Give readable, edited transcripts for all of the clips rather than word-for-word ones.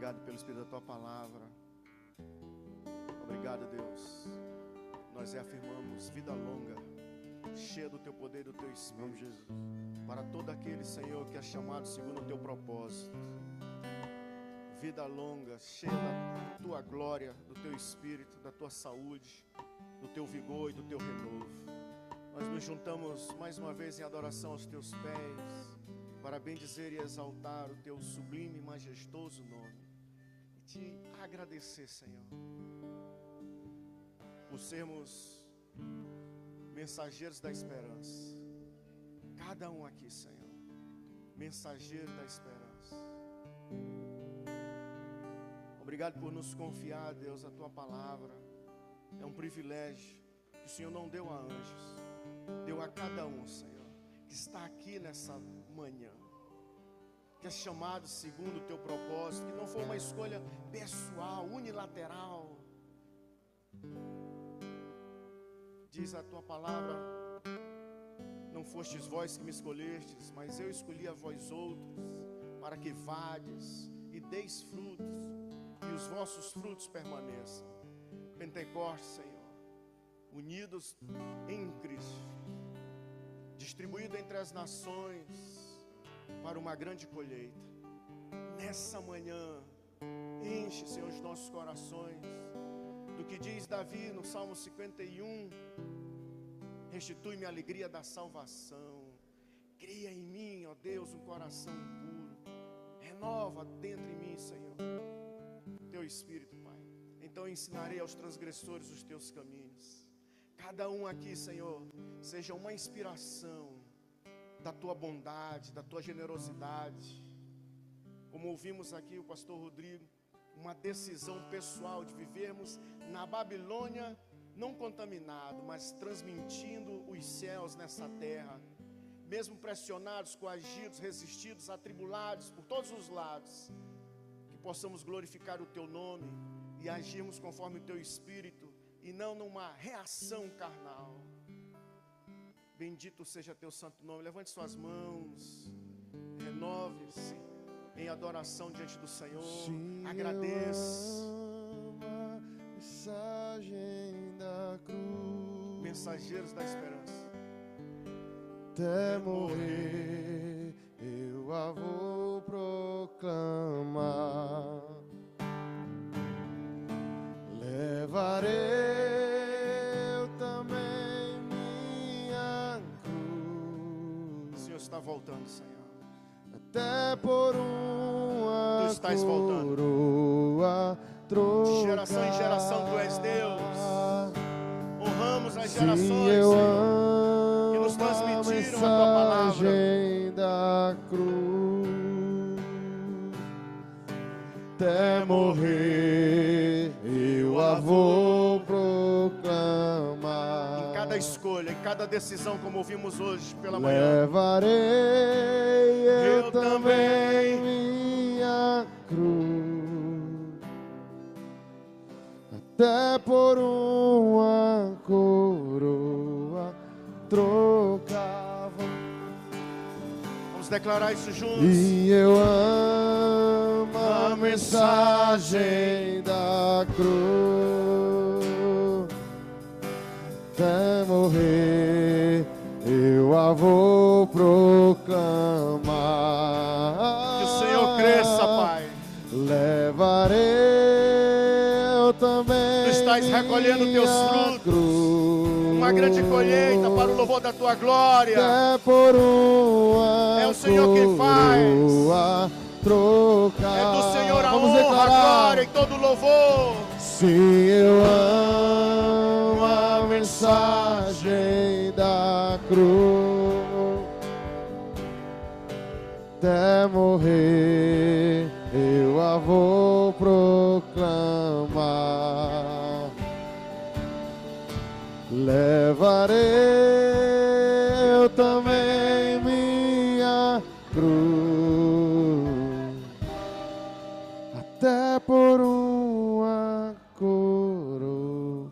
Obrigado pelo Espírito da Tua Palavra. Obrigado, Deus. Nós reafirmamos vida longa, cheia do Teu poder e do Teu Espírito, Jesus, para todo aquele, Senhor, que é chamado segundo o Teu propósito. Vida longa, cheia da Tua glória, do Teu Espírito, da Tua saúde, do Teu vigor e do Teu renovo. Nós nos juntamos mais uma vez em adoração aos Teus pés, para bendizer e exaltar o Teu sublime e majestoso nome. E Te agradecer, Senhor, por sermos mensageiros da esperança. Cada um aqui, Senhor, mensageiro da esperança. Obrigado por nos confiar, Deus, a Tua palavra. É um privilégio que o Senhor não deu a anjos, deu a cada um, Senhor, que está aqui nessa manhã, que é chamado segundo o Teu propósito, que não foi uma escolha pessoal, unilateral. Diz a Tua palavra: não fostes vós que me escolhestes, mas eu escolhi a vós outros, para que vades e deis frutos, e os vossos frutos permaneçam. Pentecostes, Senhor, unidos em Cristo, distribuído entre as nações, para uma grande colheita. Nessa manhã, enche, Senhor, os nossos corações do que diz Davi no Salmo 51: restitui-me a alegria da salvação, cria em mim, ó Deus, um coração puro, renova dentro em mim, Senhor, Teu Espírito, Pai. Então eu ensinarei aos transgressores os Teus caminhos. Cada um aqui, Senhor, seja uma inspiração da Tua bondade, da Tua generosidade. Como ouvimos aqui o pastor Rodrigo, uma decisão pessoal de vivermos na Babilônia, não contaminado, mas transmitindo os céus nessa terra, mesmo pressionados, coagidos, resistidos, atribulados por todos os lados, que possamos glorificar o Teu nome e agirmos conforme o Teu Espírito e não numa reação carnal. Bendito seja Teu santo nome. Levante suas mãos, renove-se em adoração diante do Senhor. Agradeça. Mensagem da cruz, Mensageiros da esperança. até morrer eu a vou proclamar. Levarei eu também minha cruz. O Senhor está voltando, Senhor. Até por uma Tu estás voltando. coroa trocar. De geração em geração Tu és Deus. Honramos as Sim, gerações, eu Senhor, que nos amo a transmitiram a Tua palavra. mensagem da cruz. Até morrer eu a vou proclamar. Em cada escolha, em cada decisão, como ouvimos hoje pela manhã. Levarei eu também também minha cruz, até por uma coroa trocava. Vamos declarar isso juntos. E eu amo a mensagem da cruz, até morrer eu a vou proclamar. Que o Senhor cresça, Pai. Levarei eu também. Tu estás recolhendo Teus frutos. Uma grande colheita para o louvor da Tua glória. Até por uma É o Senhor quem faz. Trocar. É do Senhor a Vamos honra, a declarar. glória e todo o louvor. Sim, eu amo a mensagem da cruz, até morrer eu a vou proclamar. Levarei eu também minha cruz, até por uma coroa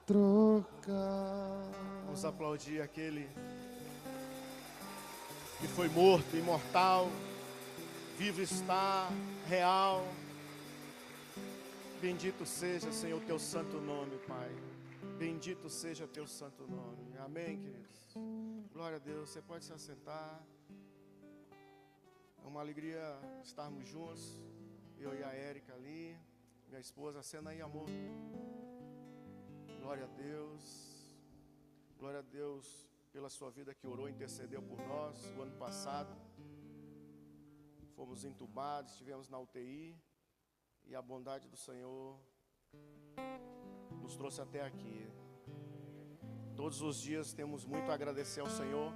trocar. Vamos aplaudir aquele que foi morto, imortal, vivo está, real, Bendito seja, Senhor, teu santo nome, Pai. Bendito seja teu santo nome. Amém, queridos. Glória a Deus. Você pode se assentar. É uma alegria estarmos juntos. Eu e a Érica ali, minha esposa. Acena aí, amor. Glória a Deus. Glória a Deus pela sua vida que orou e intercedeu por nós o ano passado. Fomos entubados, estivemos na UTI. E a bondade do Senhor nos trouxe até aqui. Todos os dias temos muito a agradecer ao Senhor,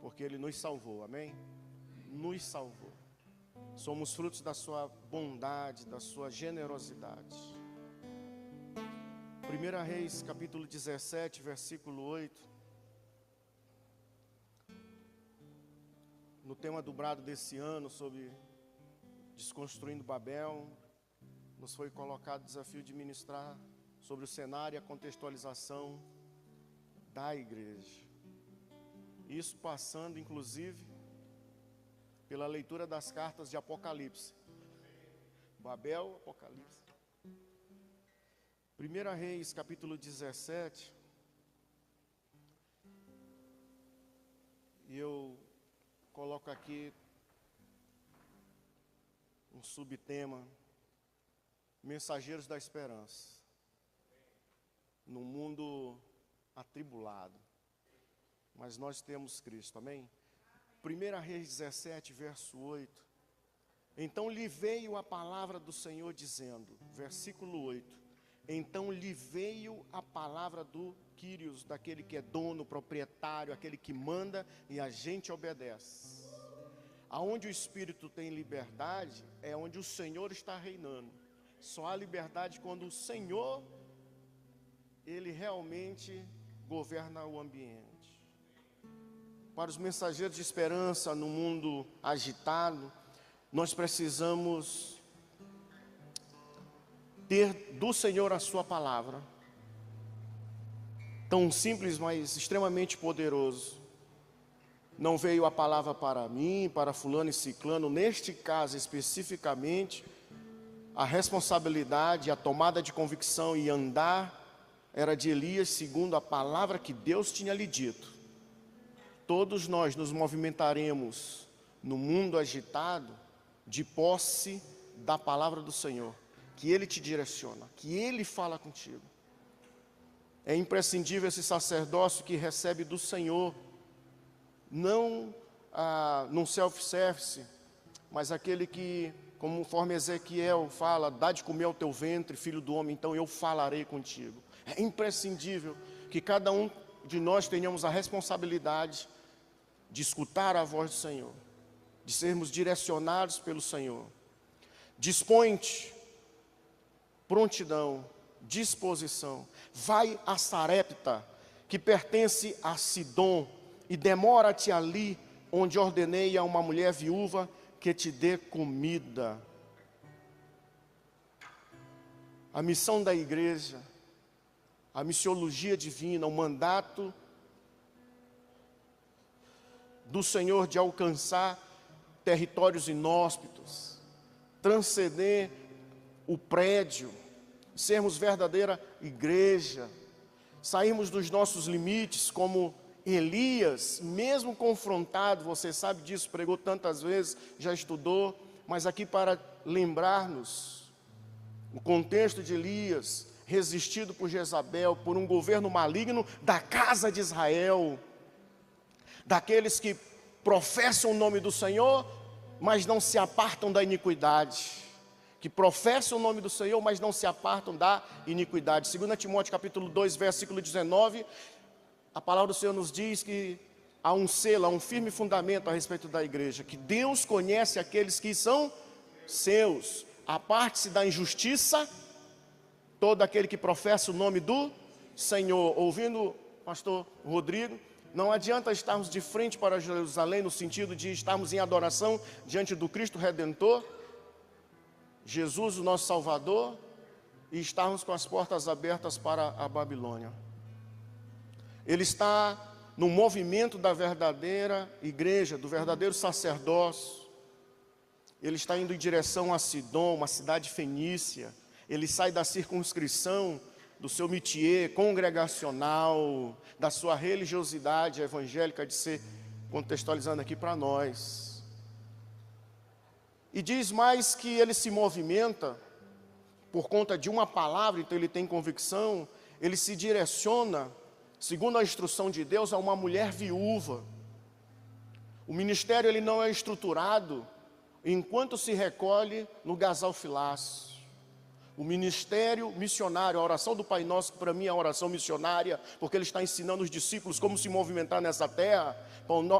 porque Ele nos salvou, amém? Nos salvou. Somos frutos da sua bondade, da sua generosidade. 1 Reis, capítulo 17, versículo 8. No tema do brado desse ano, sobre Desconstruindo Babel, nos foi colocado o desafio de ministrar sobre o cenário e a contextualização da igreja. Isso passando, inclusive, pela leitura das cartas de Apocalipse. Babel, Apocalipse. 1 Reis, capítulo 17. E eu coloco aqui um subtema: mensageiros da esperança no mundo atribulado, mas nós temos Cristo, amém? 1 Reis 17, verso 8. Então lhe veio a palavra do Senhor dizendo, versículo 8, então lhe veio a palavra do Quírios, daquele que é dono, proprietário, aquele que manda e a gente obedece. Aonde o Espírito tem liberdade, é onde o Senhor está reinando. Só há liberdade quando o Senhor, Ele realmente governa o ambiente. Para os mensageiros de esperança no mundo agitado, nós precisamos ter do Senhor a sua palavra. Tão simples, mas extremamente poderoso. Não veio a palavra para mim, para fulano e ciclano. Neste caso especificamente, a responsabilidade, a tomada de convicção e andar era de Elias segundo a palavra que Deus tinha lhe dito. Todos nós nos movimentaremos no mundo agitado de posse da palavra do Senhor, que Ele te direciona, que Ele fala contigo. É imprescindível esse sacerdócio que recebe do Senhor, não num self-service, mas aquele que, conforme Ezequiel fala, dá de comer ao teu ventre, filho do homem, então eu falarei contigo. É imprescindível que cada um de nós tenhamos a responsabilidade de escutar a voz do Senhor, de sermos direcionados pelo Senhor. Dispõe-te, prontidão, disposição. Vai a Sarepta, que pertence a Sidom, e demora-te ali, onde ordenei a uma mulher viúva que te dê comida. A missão da igreja, a missiologia divina, o mandato do Senhor de alcançar territórios inóspitos, transcender o prédio, sermos verdadeira igreja, sairmos dos nossos limites como Elias, mesmo confrontado, você sabe disso, pregou tantas vezes, já estudou, mas aqui para lembrar-nos o contexto de Elias, resistido por Jezabel, por um governo maligno da casa de Israel, daqueles que professam o nome do Senhor, mas não se apartam da iniquidade, que professam o nome do Senhor, mas não se apartam da iniquidade. 2 Timóteo capítulo 2, versículo 19, a palavra do Senhor nos diz que há um selo, há um firme fundamento a respeito da igreja, que Deus conhece aqueles que são seus. Aparte-se da injustiça todo aquele que professa o nome do Senhor. Ouvindo o pastor Rodrigo, não adianta estarmos de frente para Jerusalém, no sentido de estarmos em adoração diante do Cristo Redentor, Jesus, o nosso Salvador, e estarmos com as portas abertas para a Babilônia. Ele está no movimento da verdadeira igreja, do verdadeiro sacerdócio. ele está indo em direção a Sidom, uma cidade fenícia. Ele sai da circunscrição do seu métier congregacional, da sua religiosidade evangélica, de ser, contextualizando aqui para nós. E diz mais que ele se movimenta por conta de uma palavra, então ele tem convicção, ele se direciona, segundo a instrução de Deus, a uma mulher viúva. O ministério ele não é estruturado enquanto se recolhe no gasalfilácio. O ministério missionário, a oração do Pai Nosso, que para mim é a oração missionária, porque ele está ensinando os discípulos como se movimentar nessa terra.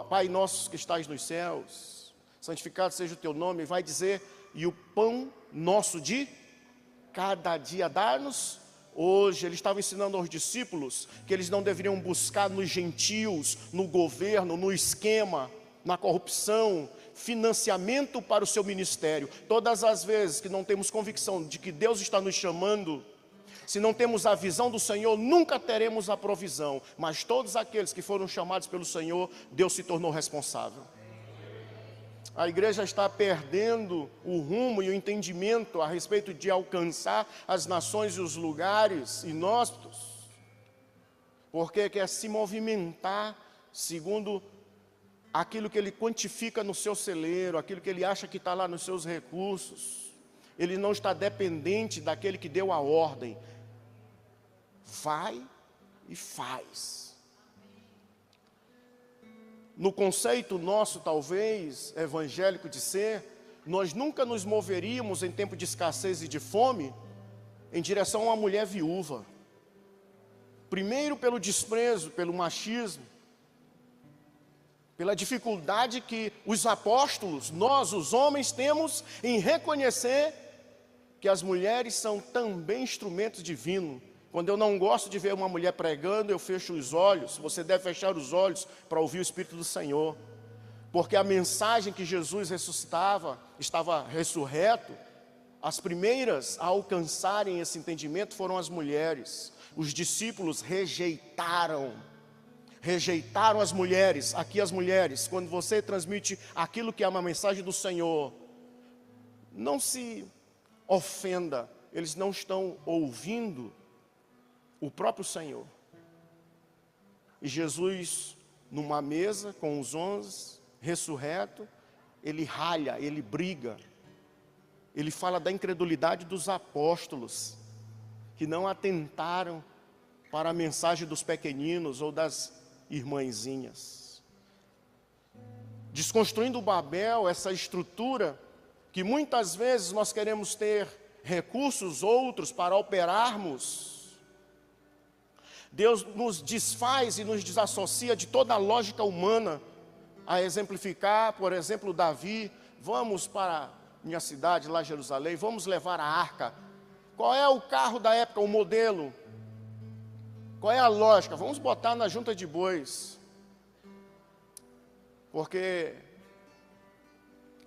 Pai Nosso que estás nos céus, santificado seja o teu nome, vai dizer, e o pão nosso de cada dia dá-nos hoje. Ele estava ensinando aos discípulos que eles não deveriam buscar nos gentios, no governo, no esquema, na corrupção, financiamento para o seu ministério. Todas as vezes que não temos convicção de que Deus está nos chamando, se não temos a visão do Senhor, nunca teremos a provisão. Mas todos aqueles que foram chamados pelo Senhor, Deus se tornou responsável. A igreja está perdendo o rumo e o entendimento a respeito de alcançar as nações e os lugares inóspitos, porque quer se movimentar segundo aquilo que ele quantifica no seu celeiro, aquilo que ele acha que está lá nos seus recursos. Ele não está dependente daquele que deu a ordem. Vai e faz. No conceito nosso, talvez, evangélico de ser, nós nunca nos moveríamos em tempo de escassez e de fome em direção a uma mulher viúva. Primeiro pelo desprezo, pelo machismo, pela dificuldade que os apóstolos, nós os homens, temos em reconhecer que as mulheres são também instrumentos divinos. Quando eu não gosto de ver uma mulher pregando, eu fecho os olhos. Você deve fechar os olhos para ouvir o Espírito do Senhor, porque a mensagem que Jesus ressuscitava, estava ressurreto. As primeiras a alcançarem esse entendimento foram as mulheres. Os discípulos rejeitaram as mulheres. Aqui as mulheres, quando você transmite aquilo que é uma mensagem do Senhor, não se ofenda, eles não estão ouvindo o próprio Senhor. E Jesus, numa mesa com os 11, ressurreto, ele ralha, ele briga, ele fala da incredulidade dos apóstolos, que não atentaram para a mensagem dos pequeninos ou das irmãzinhas. Desconstruindo o Babel, essa estrutura que muitas vezes nós queremos ter recursos outros para operarmos. Deus nos desfaz e nos desassocia de toda a lógica humana, a exemplificar, por exemplo, Davi. Vamos para minha cidade, lá Jerusalém, vamos levar a arca. Qual é o carro da época, o modelo? Qual é a lógica? Vamos botar na junta de bois, porque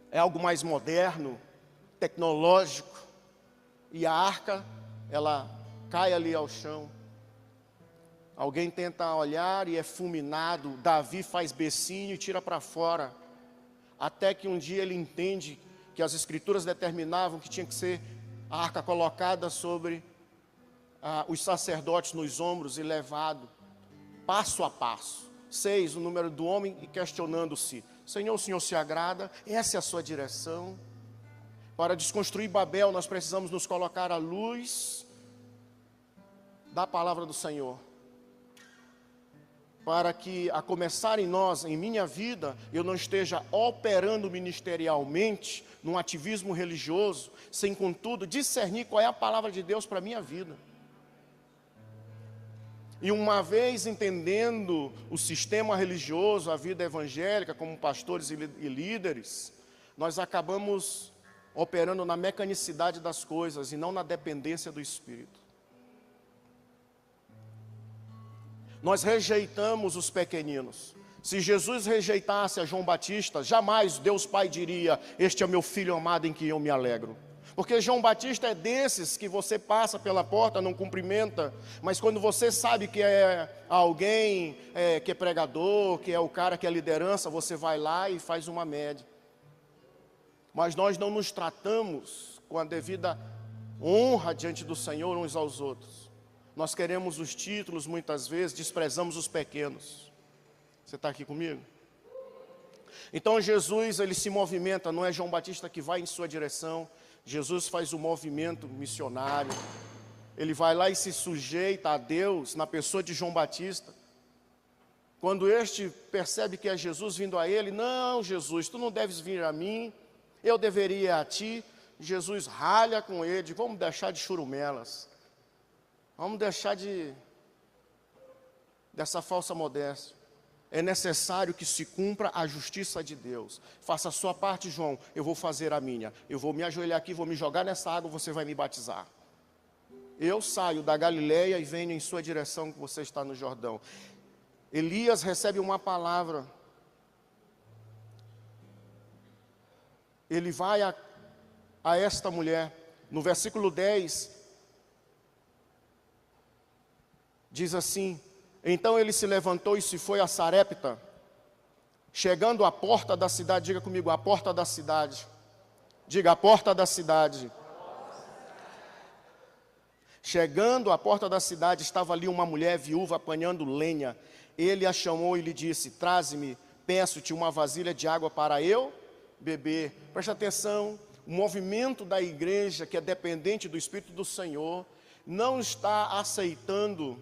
é algo mais moderno, tecnológico, e a arca, ela cai ali ao chão. Alguém tenta olhar e é fulminado. Davi faz becinho e tira para fora, até que um dia ele entende que as escrituras determinavam que tinha que ser a arca colocada sobre os sacerdotes nos ombros e levado passo a passo. 6, o número do homem, e questionando-se: Senhor, o Senhor se agrada? Essa é a sua direção? Para desconstruir Babel, nós precisamos nos colocar à luz da palavra do Senhor, para que, a começar em nós, em minha vida, eu não esteja operando ministerialmente num ativismo religioso, sem contudo discernir qual é a palavra de Deus para a minha vida. E uma vez entendendo o sistema religioso, a vida evangélica, como pastores e líderes, nós acabamos operando na mecanicidade das coisas e não na dependência do Espírito. Nós rejeitamos os pequeninos. Se Jesus rejeitasse a João Batista, jamais Deus Pai diria: este é meu filho amado em que eu me alegro. Porque João Batista é desses que você passa pela porta, não cumprimenta, mas quando você sabe que é alguém que é pregador, que é o cara que é liderança, você vai lá e faz uma média. mas nós não nos tratamos com a devida honra diante do Senhor uns aos outros. Nós queremos os títulos, muitas vezes, desprezamos os pequenos. Você está aqui comigo? Então Jesus, ele se movimenta, não é João Batista que vai em sua direção. Jesus faz o movimento missionário. Ele vai lá e se sujeita a Deus na pessoa de João Batista. Quando este percebe que é Jesus vindo a ele, não, Jesus, tu não deves vir a mim, eu deveria ir a ti. Jesus ralha com ele, vamos deixar de churumelas, vamos deixar dessa falsa modéstia. É necessário que se cumpra a justiça de Deus. Faça a sua parte, João, eu vou fazer a minha. Eu vou me ajoelhar aqui, vou me jogar nessa água, você vai me batizar. Eu saio da Galileia e venho em sua direção, que você está no Jordão. Elias recebe uma palavra. Ele vai a esta mulher. No versículo 10, diz assim: então ele se levantou e se foi a Sarepta. Chegando à porta da cidade, diga comigo, a porta da cidade. Diga, a porta da cidade. Chegando à porta da cidade, estava ali uma mulher viúva apanhando lenha. Ele a chamou e lhe disse: traze-me, peço-te uma vasilha de água para eu beber. Preste atenção, o movimento da igreja, que é dependente do Espírito do Senhor, não está aceitando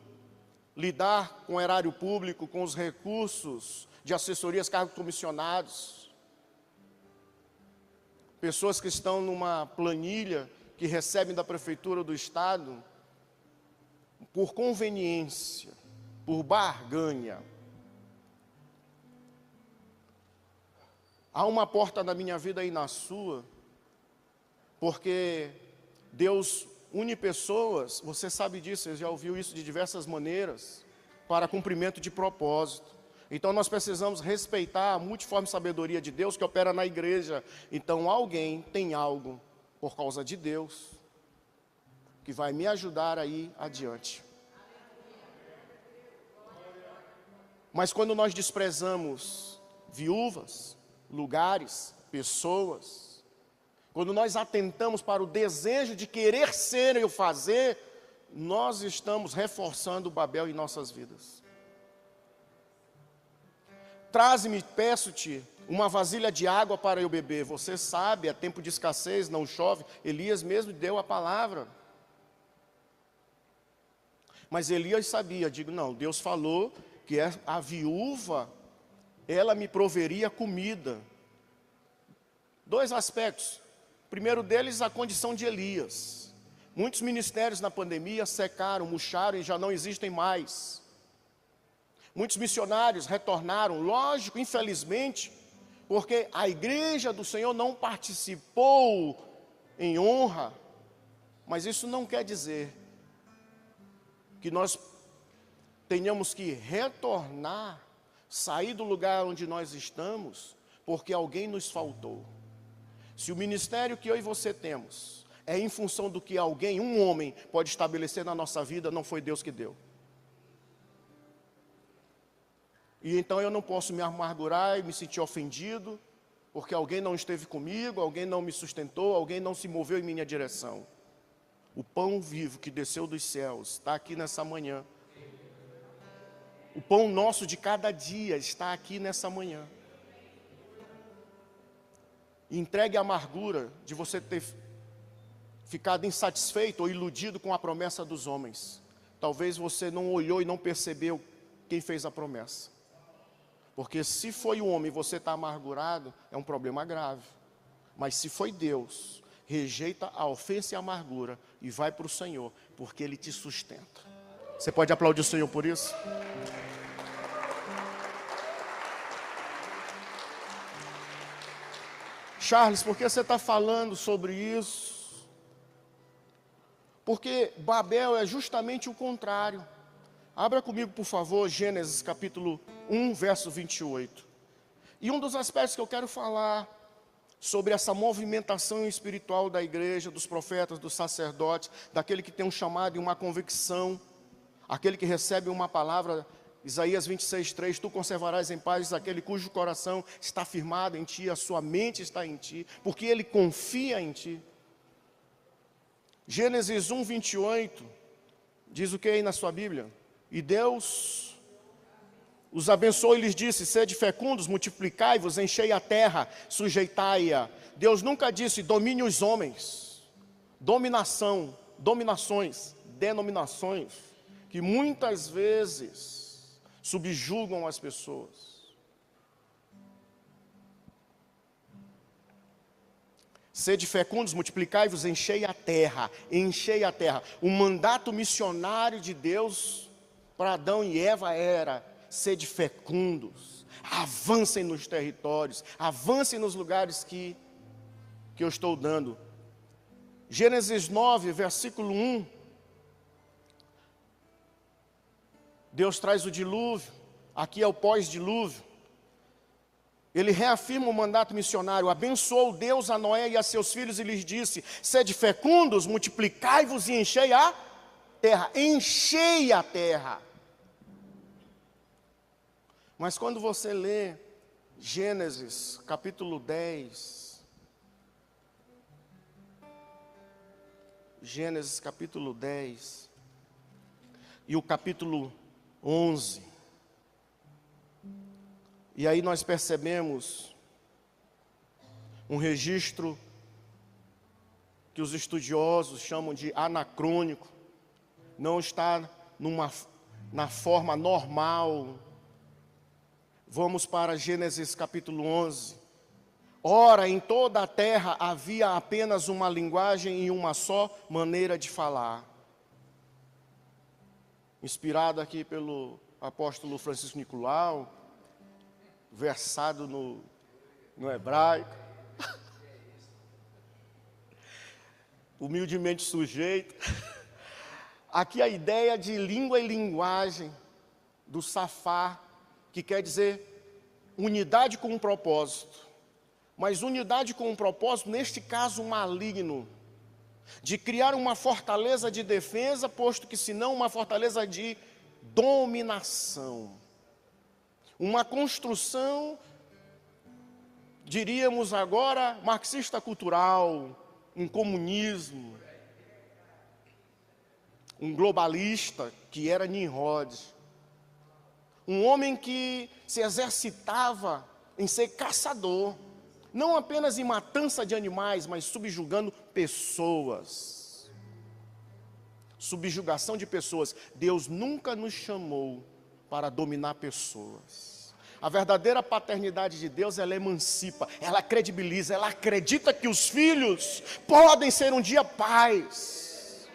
lidar com o erário público, com os recursos de assessorias, cargos comissionados. Pessoas que estão numa planilha que recebem da prefeitura do estado por conveniência, por barganha. Há uma porta na minha vida e na sua, porque Deus une pessoas, você sabe disso, você já ouviu isso de diversas maneiras, para cumprimento de propósito. Então nós precisamos respeitar a multiforme sabedoria de Deus que opera na igreja. Então alguém tem algo por causa de Deus que vai me ajudar a ir adiante. Mas quando nós desprezamos viúvas, lugares, pessoas, quando nós atentamos para o desejo de querer ser e o fazer, nós estamos reforçando o Babel em nossas vidas. Traze-me, peço-te, uma vasilha de água para eu beber. Você sabe, é tempo de escassez, não chove. Elias mesmo deu a palavra. Mas Elias sabia, digo, não, Deus falou que a viúva, ela me proveria comida. Dois aspectos. O primeiro deles, a condição de Elias. Muitos ministérios na pandemia secaram, murcharam e já não existem mais. Muitos missionários retornaram, lógico, infelizmente, porque a igreja do Senhor não participou em honra. Mas isso não quer dizer que nós tenhamos que retornar, sair do lugar onde nós estamos, porque alguém nos faltou. Se o ministério que eu e você temos é em função do que alguém, um homem, pode estabelecer na nossa vida, não foi Deus que deu. E então eu não posso me amargurar e me sentir ofendido, porque alguém não esteve comigo, alguém não me sustentou, alguém não se moveu em minha direção. O pão vivo que desceu dos céus está aqui nessa manhã. O pão nosso de cada dia está aqui nessa manhã. Entregue a amargura de você ter ficado insatisfeito ou iludido com a promessa dos homens. Talvez você não olhou e não percebeu quem fez a promessa. Porque se foi o homem e você está amargurado, é um problema grave. Mas se foi Deus, rejeita a ofensa e a amargura e vai para o Senhor, porque Ele te sustenta. Você pode aplaudir o Senhor por isso? Charles, por que você está falando sobre isso? Porque Babel é justamente o contrário. Abra comigo, por favor, Gênesis capítulo 1, verso 28. E um dos aspectos que eu quero falar sobre essa movimentação espiritual da igreja, dos profetas, dos sacerdotes, daquele que tem um chamado e uma convicção, aquele que recebe uma palavra Isaías 26:3, tu conservarás em paz aquele cujo coração está firmado em ti, a sua mente está em ti, porque ele confia em ti. Gênesis 1:28, diz o que aí na sua Bíblia? E Deus os abençoou e lhes disse, sede fecundos, multiplicai-vos, enchei a terra, sujeitai-a. Deus nunca disse, domine os homens. Dominação, dominações, denominações, que muitas vezes subjugam as pessoas. Sede fecundos, multiplicai-vos, enchei a terra, enchei a terra. O mandato missionário de Deus para Adão e Eva era, sede fecundos, avancem nos territórios, avancem nos lugares que eu estou dando. Gênesis 9, versículo 1, Deus traz o dilúvio, aqui é o pós-dilúvio. Ele reafirma o mandato missionário, abençoou Deus a Noé e a seus filhos e lhes disse, sede fecundos, multiplicai-vos e enchei a terra. Enchei a terra. Mas quando você lê Gênesis capítulo 10, Gênesis capítulo 10 e o capítulo 11, e aí nós percebemos um registro que os estudiosos chamam de anacrônico, não está na forma normal. Vamos para Gênesis capítulo 11. Ora, em toda a terra havia apenas uma linguagem e uma só maneira de falar. Inspirado aqui pelo apóstolo Francisco Nicolau, versado no hebraico, humildemente sujeito. Aqui a ideia de língua e linguagem do Safá, que quer dizer unidade com um propósito, mas unidade com um propósito, neste caso maligno, de criar uma fortaleza de defesa, posto que senão uma fortaleza de dominação. Uma construção, diríamos agora, marxista cultural, um comunismo, um globalista, que era Nimrod. Um homem que se exercitava em ser caçador, não apenas em matança de animais, mas subjugando pessoas. Subjugação de pessoas. Deus nunca nos chamou para dominar pessoas. A verdadeira paternidade de Deus, ela emancipa, ela credibiliza, ela acredita que os filhos podem ser um dia pais.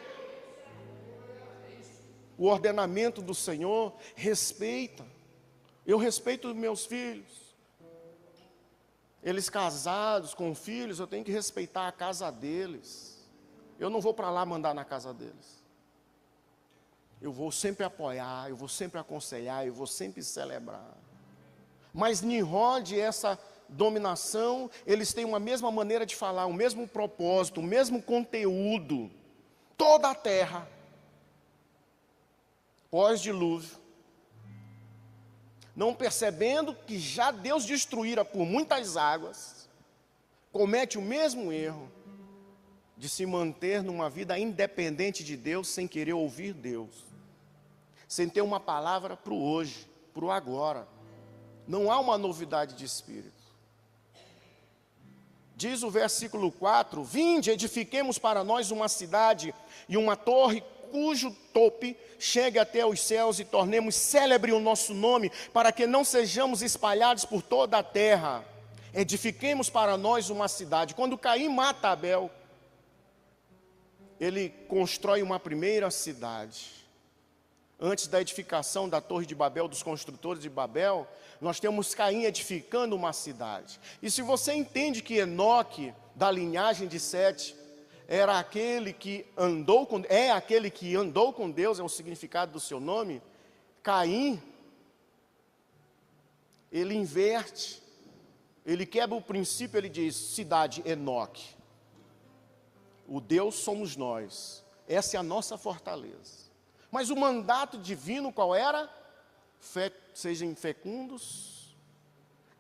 O ordenamento do Senhor respeita. Eu respeito meus filhos. Eles casados, com filhos, eu tenho que respeitar a casa deles. Eu não vou para lá mandar na casa deles. Eu vou sempre apoiar, eu vou sempre aconselhar, eu vou sempre celebrar. Mas Nimrod, essa dominação, eles têm uma mesma maneira de falar, o mesmo propósito, o mesmo conteúdo. Toda a terra, pós-dilúvio, não percebendo que já Deus destruíra por muitas águas, comete o mesmo erro de se manter numa vida independente de Deus, sem querer ouvir Deus, sem ter uma palavra para o hoje, para o agora. Não há uma novidade de espírito. Diz o versículo 4, vinde, edifiquemos para nós uma cidade e uma torre, cujo tope chegue até os céus e tornemos célebre o nosso nome, para que não sejamos espalhados por toda a terra. Edifiquemos para nós uma cidade. Quando Caim mata Abel, ele constrói uma primeira cidade. Antes da edificação da Torre de Babel, dos construtores de Babel, nós temos Caim edificando uma cidade. E se você entende que Enoque, da linhagem de Sete, era aquele que andou com, aquele que andou com Deus, é o significado do seu nome, Caim, ele inverte, ele quebra o princípio, ele diz, cidade Enoque, o Deus somos nós, essa é a nossa fortaleza. Mas o mandato divino qual era? Sejam fecundos,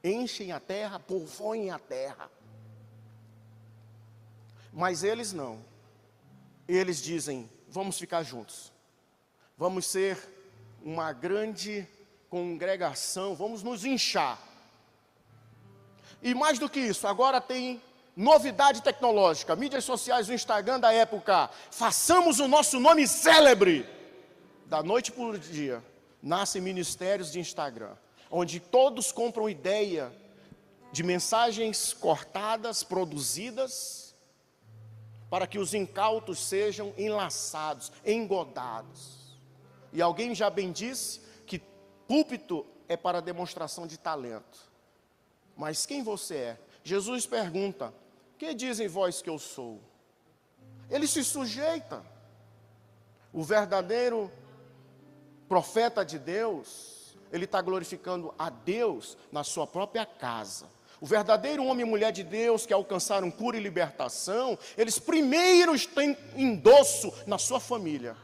enchem a terra, povoem a terra. Mas eles não. Eles dizem, vamos ficar juntos. Vamos ser uma grande congregação, vamos nos inchar. E mais do que isso, agora tem novidade tecnológica, mídias sociais, o Instagram da época. Façamos o nosso nome célebre. Da noite para o dia, nascem ministérios de Instagram, onde todos compram ideia de mensagens cortadas, produzidas, para que os incautos sejam enlaçados, engodados. E alguém já bem disse que púlpito é para demonstração de talento. Mas quem você é? Jesus pergunta, que dizem vós que eu sou? Ele se sujeita. O verdadeiro profeta de Deus, ele está glorificando a Deus na sua própria casa. O verdadeiro homem e mulher de Deus que alcançaram cura e libertação, eles primeiro têm endosso na sua família.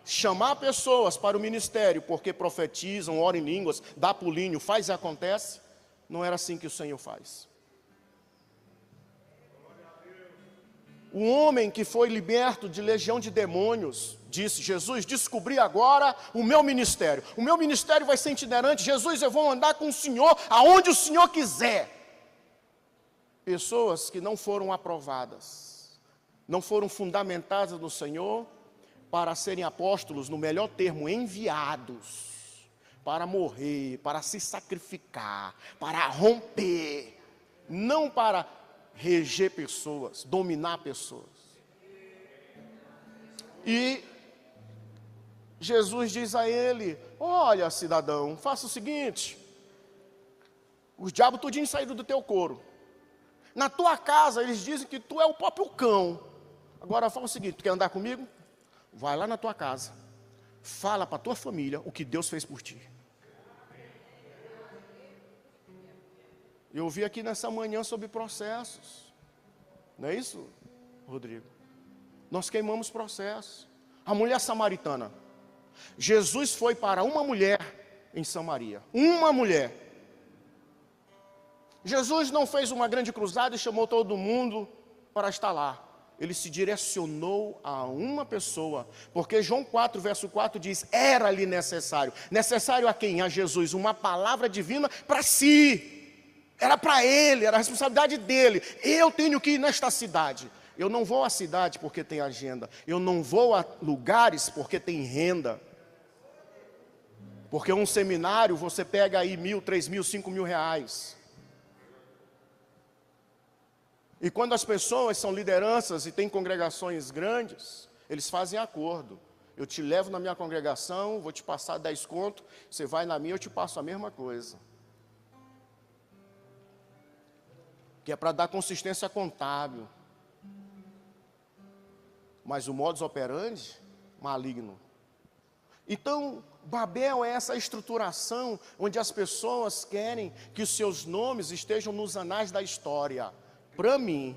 Chamar pessoas para o ministério, porque profetizam, oram em línguas, dá pulinho, faz e acontece, não era assim que o Senhor faz. O homem que foi liberto de legião de demônios, disse, Jesus, descobri agora o meu ministério. O meu ministério vai ser itinerante. Jesus, eu vou andar com o Senhor aonde o Senhor quiser. Pessoas que não foram aprovadas, não foram fundamentadas no Senhor, para serem apóstolos, no melhor termo, enviados, para morrer, para se sacrificar, para romper, não para reger pessoas, dominar pessoas. E Jesus diz a ele, olha cidadão, faça o seguinte, os diabos tudinho saíram do teu couro, na tua casa eles dizem que tu é o próprio cão, agora fala o seguinte, tu quer andar comigo? Vai lá na tua casa, fala para a tua família o que Deus fez por ti. Eu ouvi aqui nessa manhã sobre processos, não é isso, Rodrigo? Nós queimamos processos. A mulher samaritana, Jesus foi para uma mulher em Samaria, uma mulher. Jesus não fez uma grande cruzada e chamou todo mundo para estar lá. Ele se direcionou a uma pessoa, porque João 4, verso 4 diz, era-lhe necessário. Necessário a quem? A Jesus, uma palavra divina para si. Era para ele, era a responsabilidade dele. Eu tenho que ir nesta cidade. Eu não vou à cidade porque tem agenda. Eu não vou a lugares porque tem renda. Porque um seminário você pega aí 1.000, 3.000, 5.000 reais. E quando as pessoas são lideranças e têm congregações grandes, eles fazem acordo. Eu te levo na minha congregação, vou te passar 10 conto, você vai na minha, eu te passo a mesma coisa. Que é para dar consistência contábil. Mas o modus operandi, maligno. Então, Babel é essa estruturação onde as pessoas querem que os seus nomes estejam nos anais da história. Para mim,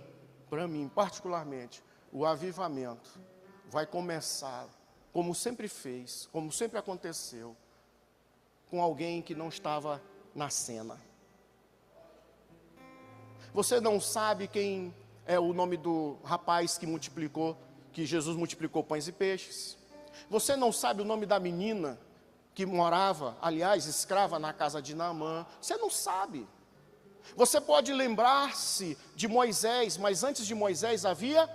particularmente, o avivamento vai começar, como sempre fez, como sempre aconteceu, com alguém que não estava na cena. Você não sabe quem é o nome do rapaz que Jesus multiplicou pães e peixes. Você não sabe o nome da menina que morava, aliás, escrava na casa de Naamã. Você não sabe. Você pode lembrar-se de Moisés, mas antes de Moisés havia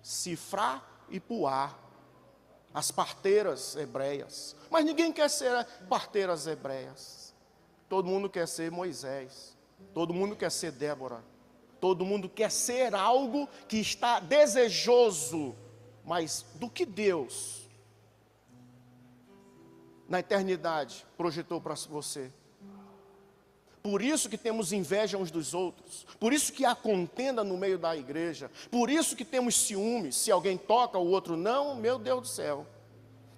Sifrá e Puá, as parteiras hebreias. Mas ninguém quer ser parteiras hebreias. Todo mundo quer ser Moisés. Todo mundo quer ser Débora. Todo mundo quer ser algo que está desejoso. Mas do que Deus, na eternidade, projetou para você? Por isso que temos inveja uns dos outros. Por isso que há contenda no meio da igreja. Por isso que temos ciúmes. Se alguém toca, o outro não, meu Deus do céu.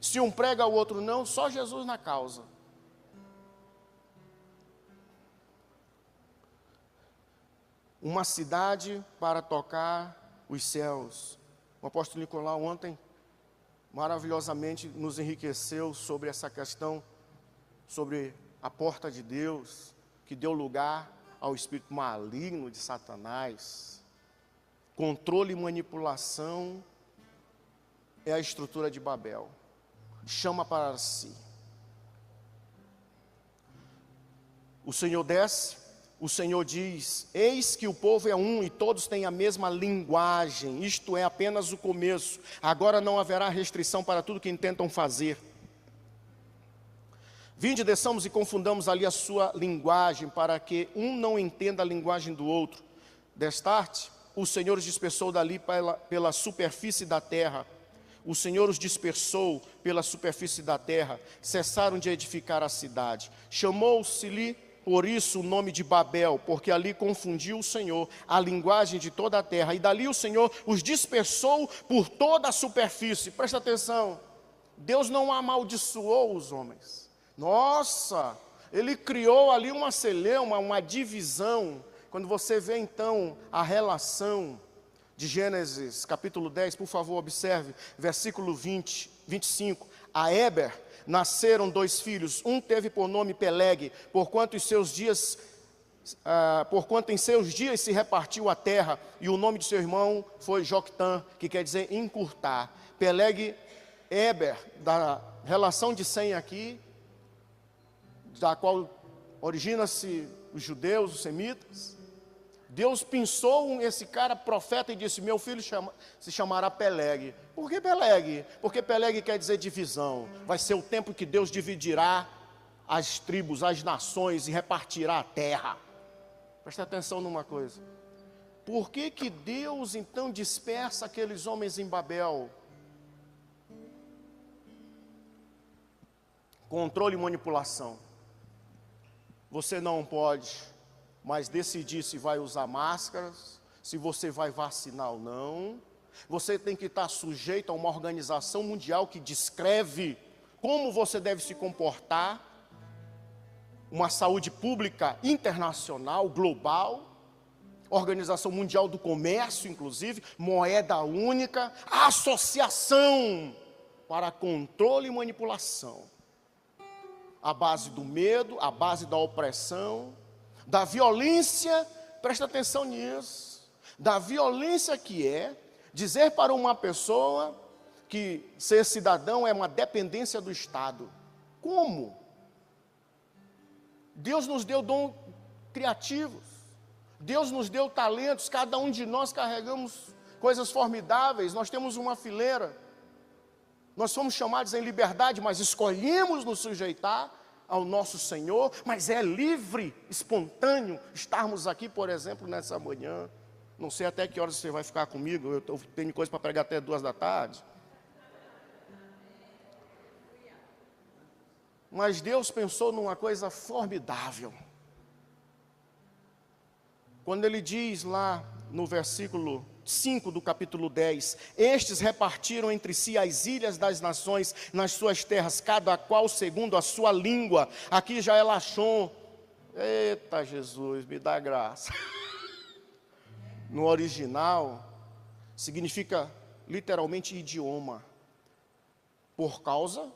Se um prega, o outro não, só Jesus na causa. Uma cidade para tocar os céus. O apóstolo Nicolau ontem, maravilhosamente, nos enriqueceu sobre essa questão sobre a porta de Deus, que deu lugar ao espírito maligno de Satanás. Controle e manipulação é a estrutura de Babel. Chama para si. O Senhor desce, o Senhor diz: eis que o povo é um e todos têm a mesma linguagem. Isto é apenas o começo. Agora não haverá restrição para tudo que intentam fazer. Vinde, desçamos e confundamos ali a sua linguagem, para que um não entenda a linguagem do outro. Destarte, o Senhor os dispersou dali pela superfície da terra. O Senhor os dispersou pela superfície da terra. Cessaram de edificar a cidade. Chamou-se-lhe por isso o nome de Babel, porque ali confundiu o Senhor a linguagem de toda a terra. E dali o Senhor os dispersou por toda a superfície. Presta atenção. Deus não amaldiçoou os homens. Nossa, Ele criou ali uma celeuma, uma divisão. Quando você vê então a relação de Gênesis capítulo 10, por favor observe, versículo 25. A Éber nasceram 2 filhos, um teve por nome Peleg, porquanto em seus dias se repartiu a terra, e o nome de seu irmão foi Joctã, que quer dizer encurtar. Peleg, Éber, da relação de Sem aqui, da qual origina-se os judeus, os semitas. Deus pensou esse cara profeta e disse: meu filho se chamará Peleg. Por que Peleg? Porque Peleg quer dizer divisão. Vai ser o tempo que Deus dividirá as tribos, as nações e repartirá a terra. Presta atenção numa coisa. Por que que Deus então dispersa aqueles homens em Babel? Controle e manipulação. Você não pode mais decidir se vai usar máscaras, se você vai vacinar ou não. Você tem que estar sujeito a uma organização mundial que descreve como você deve se comportar, uma saúde pública internacional, global, Organização Mundial do Comércio, inclusive, moeda única, associação para controle e manipulação. A base do medo, a base da opressão, da violência, presta atenção nisso, da violência que é dizer para uma pessoa que ser cidadão é uma dependência do Estado. Como? Deus nos deu dons criativos, Deus nos deu talentos, cada um de nós carregamos coisas formidáveis, nós temos uma fileira, nós somos chamados em liberdade, mas escolhemos nos sujeitar ao nosso Senhor, mas é livre, espontâneo estarmos aqui, por exemplo, nessa manhã. Não sei até que horas você vai ficar comigo, eu tenho coisa para pregar até 2 da tarde. Mas Deus pensou numa coisa formidável. Quando Ele diz lá no versículo 5 do capítulo 10, estes repartiram entre si as ilhas das nações nas suas terras, cada qual segundo a sua língua. Aqui já é Lachon. Eita Jesus, me dá graça. No original, significa literalmente idioma, por causa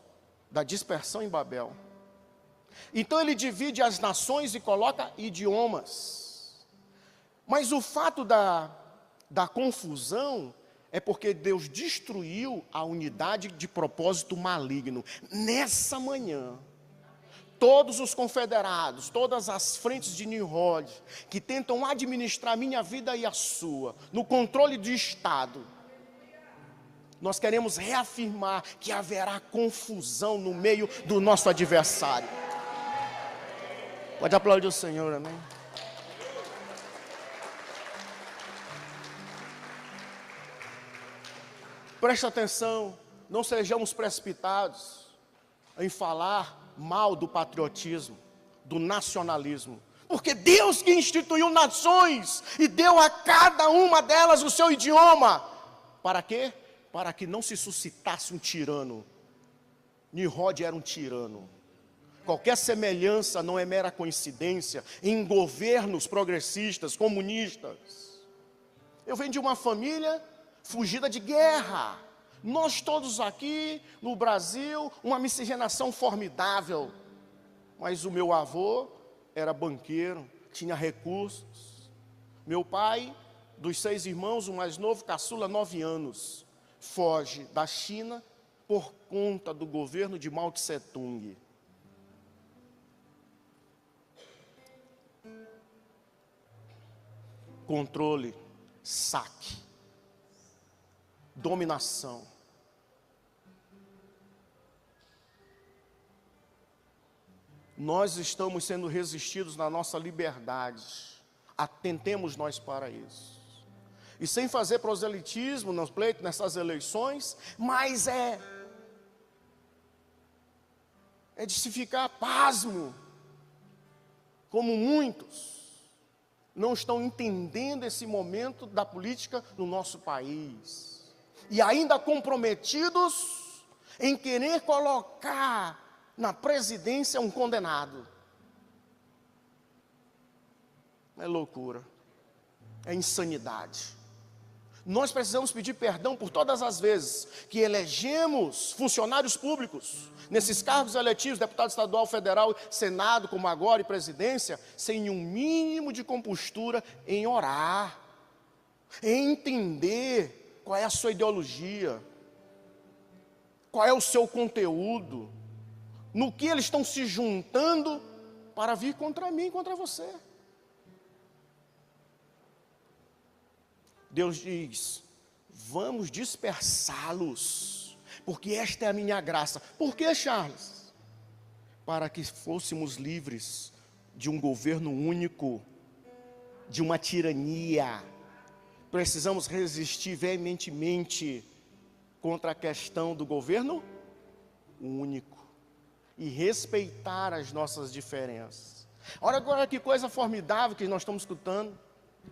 da dispersão em Babel. Então ele divide as nações e coloca idiomas. Mas o fato da confusão é porque Deus destruiu a unidade de propósito maligno. Nessa manhã, todos os confederados, todas as frentes de Nimrod, que tentam administrar a minha vida e a sua, no controle do Estado, nós queremos reafirmar que haverá confusão no meio do nosso adversário. Pode aplaudir o Senhor, amém? Presta atenção, não sejamos precipitados em falar mal do patriotismo, do nacionalismo, porque Deus que instituiu nações e deu a cada uma delas o seu idioma. Para quê? Para que não se suscitasse um tirano. Nimrod era um tirano. Qualquer semelhança não é mera coincidência em governos progressistas, comunistas. Eu venho de uma família fugida de guerra. Nós todos aqui no Brasil, uma miscigenação formidável. Mas o meu avô era banqueiro, tinha recursos. Meu pai, dos 6 irmãos, o mais novo, caçula, 9 anos, foge da China por conta do governo de Mao Tse Tung. Controle, saque, dominação. Nós estamos sendo resistidos na nossa liberdade. Atentemos nós para isso. E sem fazer proselitismo nos pleitos, nessas eleições, mas é de se ficar pasmo, como muitos não estão entendendo esse momento da política no nosso país. E ainda comprometidos em querer colocar na presidência um condenado. É loucura, é insanidade. Nós precisamos pedir perdão por todas as vezes que elegemos funcionários públicos, nesses cargos eletivos, deputado estadual, federal, senado, como agora, e presidência, sem um mínimo de compostura em orar, em entender qual é a sua ideologia, qual é o seu conteúdo, no que eles estão se juntando para vir contra mim, contra você. Deus diz, vamos dispersá-los, porque esta é a minha graça. Por que, Charles? Para que fôssemos livres de um governo único, de uma tirania. Precisamos resistir veementemente contra a questão do governo único e respeitar as nossas diferenças. Olha agora que coisa formidável que nós estamos escutando.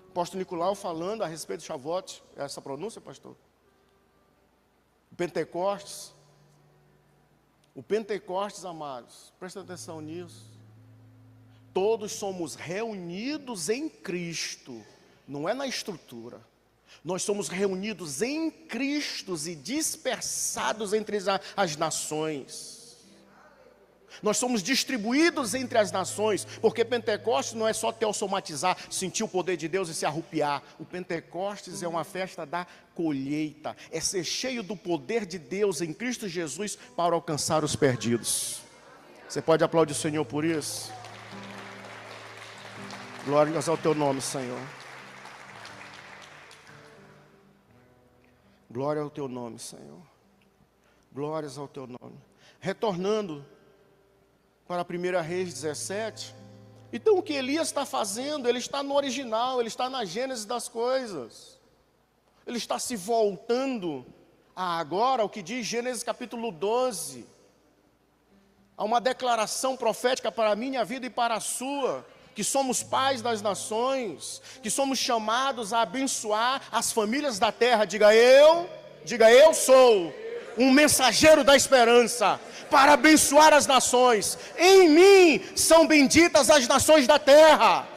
Apóstolo Nicolau falando a respeito de Shavuot, essa pronúncia, pastor? Pentecostes. O Pentecostes, amados, presta atenção nisso. Todos somos reunidos em Cristo, não é na estrutura. Nós somos reunidos em Cristo e dispersados entre as nações. Nós somos distribuídos entre as nações, porque Pentecostes não é só teossomatizar, sentir o poder de Deus e se arrupiar. O Pentecostes é uma festa da colheita, é ser cheio do poder de Deus em Cristo Jesus para alcançar os perdidos. Você pode aplaudir o Senhor por isso? Glórias ao teu nome, Senhor. Glória ao teu nome, Senhor. Glórias ao teu nome. Retornando para 1 Reis 17, então o que Elias está fazendo, ele está no original, ele está na gênese das coisas, ele está se voltando a agora o que diz Gênesis capítulo 12, há uma declaração profética para a minha vida e para a sua, que somos pais das nações, que somos chamados a abençoar as famílias da terra. Diga eu sou um mensageiro da esperança, para abençoar as nações. Em mim são benditas as nações da terra.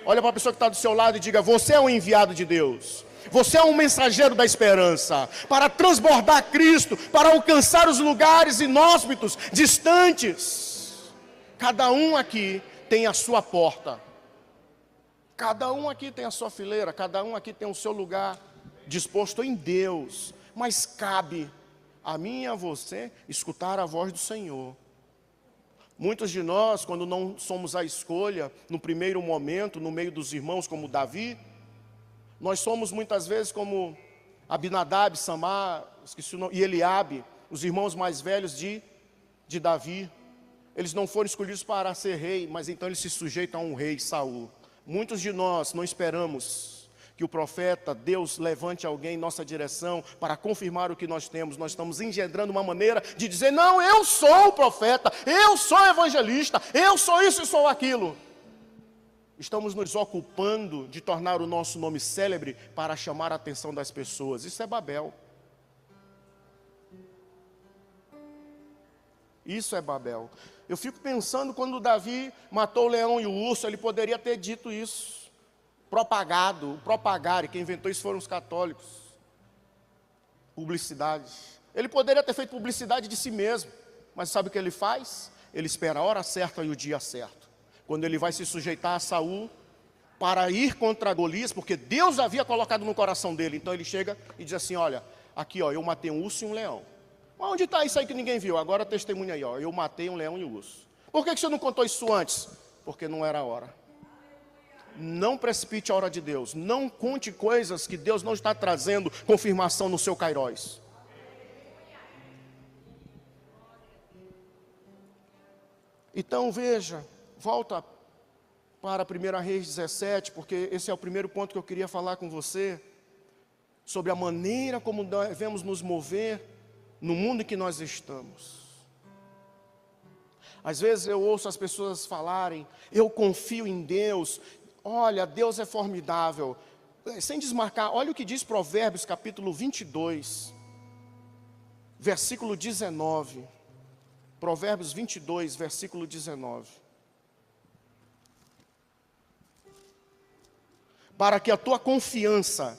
Olha para a pessoa que está do seu lado e diga, você é um enviado de Deus. Você é um mensageiro da esperança, para transbordar Cristo, para alcançar os lugares inóspitos, distantes. Cada um aqui tem a sua porta. Cada um aqui tem a sua fileira, cada um aqui tem o seu lugar disposto em Deus. Mas cabe a mim e a você escutar a voz do Senhor. Muitos de nós, quando não somos a escolha, no primeiro momento, no meio dos irmãos, como Davi, nós somos muitas vezes como Abinadab, Samar, e Eliabe, os irmãos mais velhos de Davi. Eles não foram escolhidos para ser rei, mas então eles se sujeitam a um rei, Saul. Muitos de nós não esperamos que o profeta, Deus, levante alguém em nossa direção para confirmar o que nós temos. Nós estamos engendrando uma maneira de dizer, não, eu sou o profeta, eu sou evangelista, eu sou isso e sou aquilo. Estamos nos ocupando de tornar o nosso nome célebre para chamar a atenção das pessoas. Isso é Babel. Isso é Babel. Eu fico pensando quando Davi matou o leão e o urso, ele poderia ter dito isso. Propagar, e quem inventou isso foram os católicos. Publicidade. Ele poderia ter feito publicidade de si mesmo, mas sabe o que ele faz? ele espera a hora certa e o dia certo. Quando ele vai se sujeitar a Saul para ir contra Golias, porque Deus havia colocado no coração dele. Então ele chega e diz assim: olha, aqui ó, eu matei um urso e um leão. Mas onde está isso aí que ninguém viu? Agora testemunha aí, ó, eu matei um leão e um urso. Por que você não contou isso antes? Porque não era a hora. Não precipite a hora de Deus. Não conte coisas que Deus não está trazendo confirmação no seu kairós. Então veja, volta para 1 Reis 17, porque esse é o primeiro ponto que eu queria falar com você, sobre a maneira como devemos nos mover no mundo em que nós estamos. Às vezes eu ouço as pessoas falarem: eu confio em Deus, olha, Deus é formidável. Sem desmarcar, olha o que diz Provérbios capítulo 22, versículo 19. Provérbios 22, versículo 19. Para que a tua confiança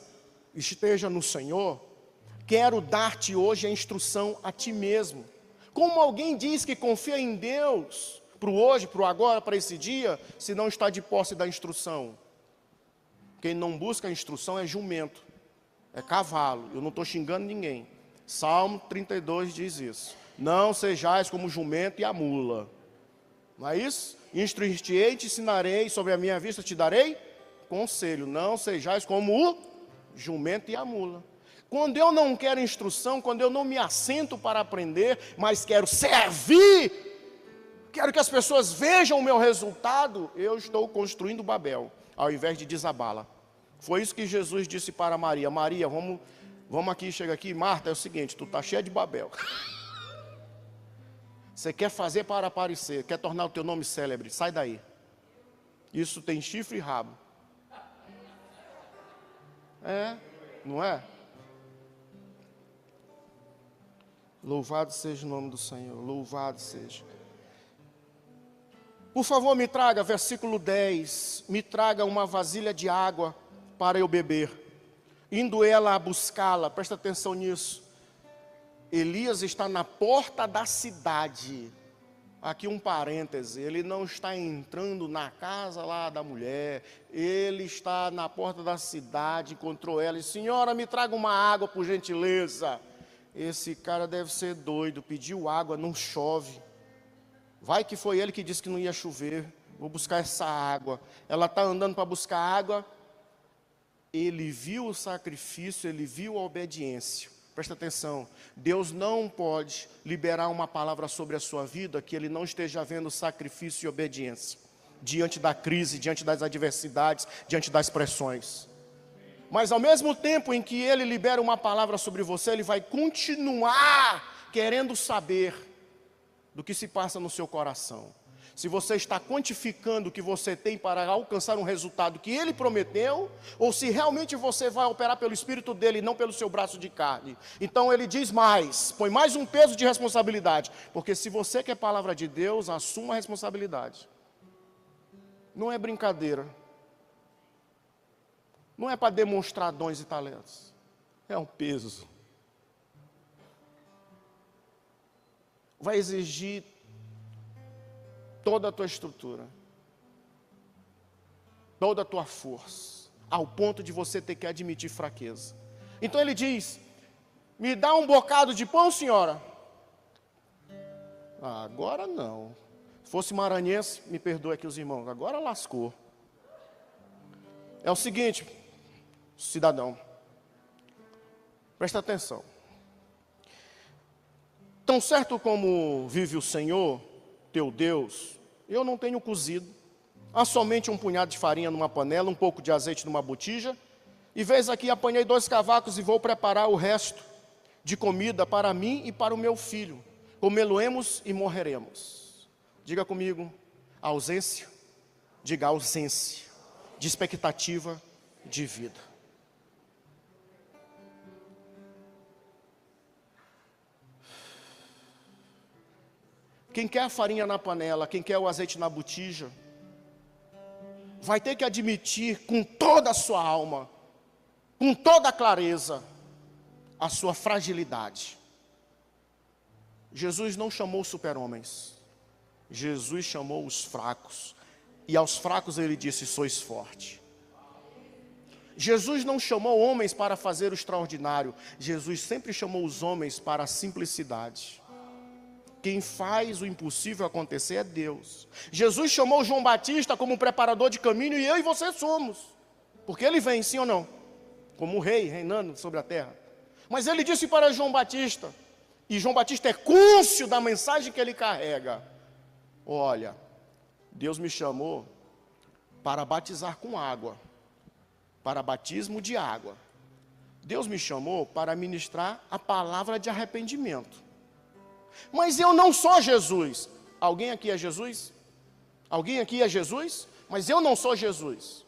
esteja no Senhor, quero dar-te hoje a instrução a ti mesmo. Como alguém diz que confia em Deus, para o hoje, para o agora, para esse dia, se não está de posse da instrução? Quem não busca a instrução é jumento, é cavalo. Eu não estou xingando ninguém. Salmo 32 diz isso: não sejais como o jumento e a mula. Não é isso? Instruir-te-ei, te ensinarei, sobre a minha vista te darei conselho. Não sejais como o jumento e a mula. Quando eu não quero instrução, quando eu não me assento para aprender, mas quero servir, quero que as pessoas vejam o meu resultado, eu estou construindo Babel, ao invés de desabá-la. Foi isso que Jesus disse para Maria: Maria, vamos aqui, chega aqui. Marta, é o seguinte, tu está cheia de Babel. Você quer fazer para aparecer, quer tornar o teu nome célebre, sai daí. Isso tem chifre e rabo. É, não é? Louvado seja o nome do Senhor, louvado seja. Por favor, me traga, versículo 10, me traga uma vasilha de água para eu beber. Indo ela a buscá-la, presta atenção nisso. Elias está na porta da cidade. Aqui um parêntese, ele não está entrando na casa lá da mulher, ele está na porta da cidade, encontrou ela e: senhora, me traga uma água por gentileza. Esse cara deve ser doido, pediu água, não chove. Vai que foi ele que disse que não ia chover, vou buscar essa água. Ela está andando para buscar água, ele viu o sacrifício, ele viu a obediência. Presta atenção, Deus não pode liberar uma palavra sobre a sua vida que Ele não esteja vendo sacrifício e obediência, diante da crise, diante das adversidades, diante das pressões. Mas ao mesmo tempo em que Ele libera uma palavra sobre você, Ele vai continuar querendo saber do que se passa no seu coração. Se você está quantificando o que você tem para alcançar um resultado que Ele prometeu, ou se realmente você vai operar pelo Espírito dEle e não pelo seu braço de carne. Então Ele diz mais, põe mais um peso de responsabilidade, porque se você quer palavra de Deus, assuma a responsabilidade. Não é brincadeira, não é para demonstrar dons e talentos, é um peso. Vai exigir toda a tua estrutura, toda a tua força, ao ponto de você ter que admitir fraqueza. Então ele diz: me dá um bocado de pão, senhora? Agora não. Se fosse maranhense, me perdoe aqui os irmãos, agora lascou. É o seguinte, cidadão, presta atenção. Tão certo como vive o Senhor, teu Deus, eu não tenho cozido. Há somente um punhado de farinha numa panela, um pouco de azeite numa botija, e vês aqui, apanhei 2 cavacos e vou preparar o resto de comida para mim e para o meu filho. Comê-lo-emos e morreremos. Diga comigo, ausência, diga ausência de expectativa de vida. Quem quer a farinha na panela, quem quer o azeite na botija, vai ter que admitir com toda a sua alma, com toda a clareza, a sua fragilidade. Jesus não chamou super-homens, Jesus chamou os fracos, e aos fracos ele disse: sois forte. Jesus não chamou homens para fazer o extraordinário, Jesus sempre chamou os homens para a simplicidade. Quem faz o impossível acontecer é Deus. Jesus chamou João Batista como preparador de caminho, e eu e você somos, porque ele vem, sim ou não? Como um rei reinando sobre a terra. Mas ele disse para João Batista, e João Batista é cônscio da mensagem que ele carrega: olha, Deus me chamou para batizar com água, para batismo de água. Deus me chamou para ministrar a palavra de arrependimento. Mas eu não sou Jesus. Alguém aqui é Jesus? Alguém aqui é Jesus? Mas eu não sou Jesus.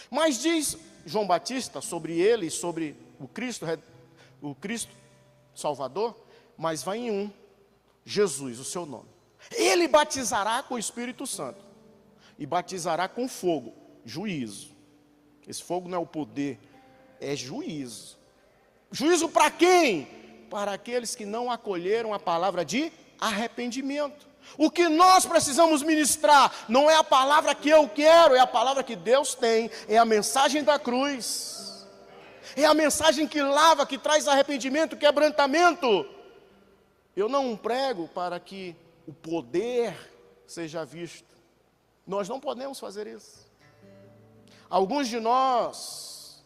Mas diz João Batista sobre ele, sobre o Cristo Salvador, mas vai em um, Jesus, o seu nome. Ele batizará com o Espírito Santo e batizará com fogo, juízo. Esse fogo não é o poder, é juízo. Juízo para quem? Para aqueles que não acolheram a palavra de arrependimento. O que nós precisamos ministrar não é a palavra que eu quero, é a palavra que Deus tem, é a mensagem da cruz. É a mensagem que lava, que traz arrependimento, quebrantamento. Eu não prego para que o poder seja visto. Nós não podemos fazer isso. Alguns de nós,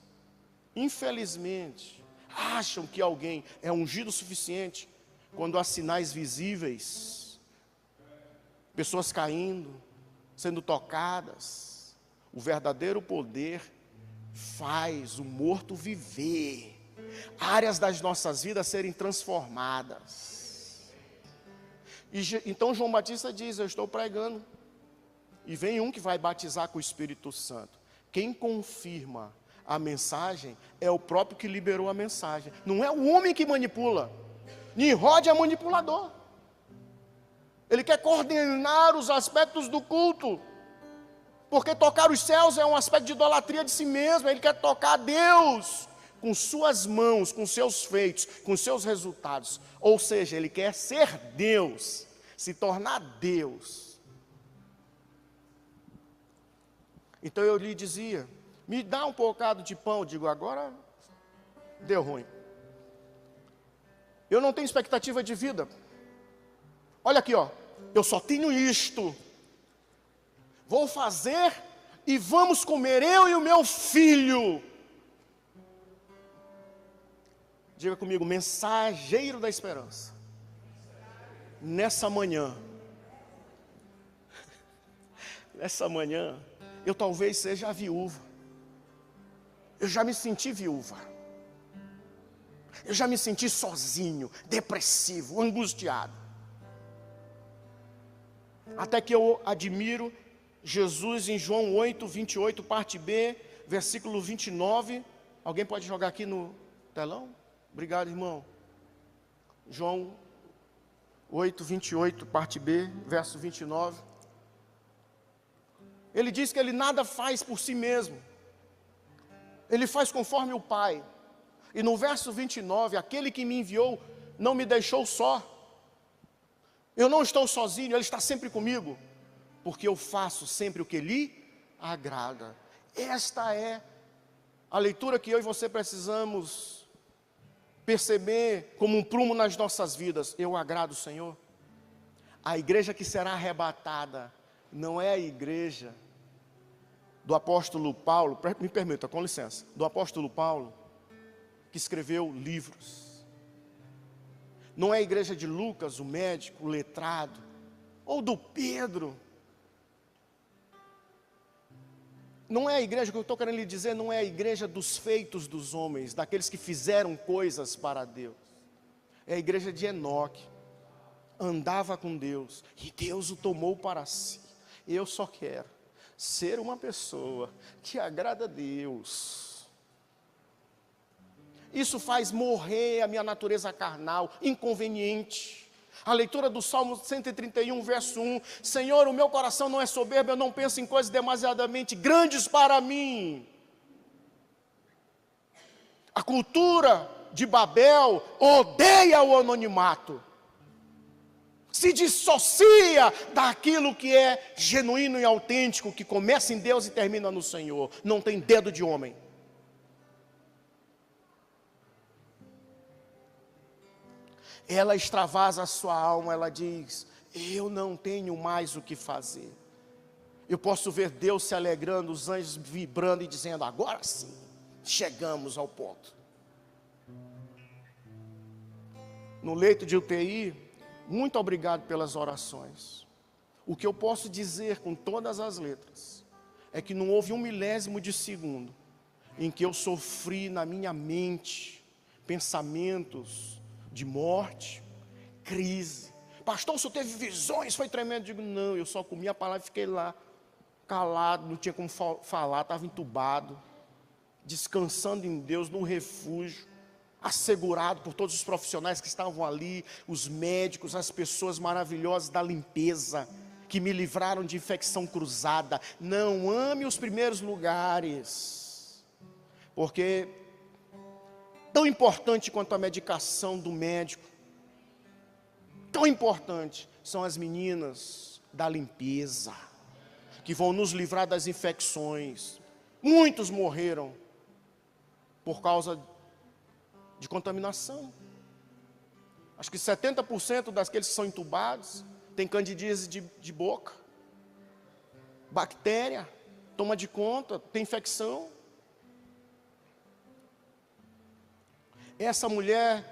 infelizmente, acham que alguém é ungido o suficiente quando há sinais visíveis, pessoas caindo, sendo tocadas. O verdadeiro poder faz o morto viver, áreas das nossas vidas serem transformadas. Então João Batista diz: eu estou pregando, e vem um que vai batizar com o Espírito Santo. Quem confirma a mensagem é o próprio que liberou a mensagem. Não é o homem que manipula. Nimrod é manipulador. Ele quer coordenar os aspectos do culto. Porque tocar os céus é um aspecto de idolatria de si mesmo. Ele quer tocar a Deus com suas mãos, com seus feitos, com seus resultados. Ou seja, ele quer ser Deus, se tornar Deus. Então eu lhe dizia: me dá um bocado de pão. Eu digo: agora deu ruim. Eu não tenho expectativa de vida. Olha aqui, ó, eu só tenho isto. Vou fazer e vamos comer, eu e o meu filho. Diga comigo: mensageiro da esperança. Nessa manhã, eu talvez seja a viúva. Eu já me senti viúva. Eu já me senti sozinho, depressivo, angustiado. Até que eu admiro Jesus em João 8, 28, parte B, versículo 29. Alguém pode jogar aqui no telão? Obrigado, irmão. João 8, 28, parte B, verso 29. Ele diz que ele nada faz por si mesmo. Ele faz conforme o Pai. E no verso 29, aquele que me enviou não me deixou só. Eu não estou sozinho, Ele está sempre comigo. Porque eu faço sempre o que lhe agrada. Esta é a leitura que eu e você precisamos perceber como um prumo nas nossas vidas. Eu agrado o Senhor. A igreja que será arrebatada não é a igreja do apóstolo Paulo, me permita, com licença, do apóstolo Paulo, que escreveu livros. Não é a igreja de Lucas, o médico, o letrado, ou do Pedro. Não é a igreja, o que eu estou querendo lhe dizer, não é a igreja dos feitos dos homens, daqueles que fizeram coisas para Deus. É a igreja de Enoque. Andava com Deus, e Deus o tomou para si. Eu só quero ser uma pessoa que agrada a Deus. Isso faz morrer a minha natureza carnal, inconveniente. A leitura do Salmo 131, verso 1. Senhor, o meu coração não é soberbo, eu não penso em coisas demasiadamente grandes para mim. A cultura de Babel odeia o anonimato. Se dissocia daquilo que é genuíno e autêntico, que começa em Deus e termina no Senhor. Não tem dedo de homem. Ela extravasa a sua alma, ela diz: eu não tenho mais o que fazer. Eu posso ver Deus se alegrando, os anjos vibrando e dizendo: agora sim, chegamos ao ponto. No leito de UTI, muito obrigado pelas orações. O que eu posso dizer com todas as letras é que não houve 1/1000 de segundo em que eu sofri na minha mente pensamentos de morte, crise. Pastor, o senhor teve visões, foi tremendo. Eu digo: não, eu só comi a palavra e fiquei lá, calado, não tinha como falar, estava entubado, descansando em Deus, num refúgio, assegurado por todos os profissionais que estavam ali, os médicos, as pessoas maravilhosas da limpeza, que me livraram de infecção cruzada. Não ame os primeiros lugares, porque tão importante quanto a medicação do médico, tão importante são as meninas da limpeza, que vão nos livrar das infecções. Muitos morreram por causa de contaminação. Acho que 70% daqueles que são entubados tem candidíase de boca, bactéria, toma de conta, tem infecção. Essa mulher,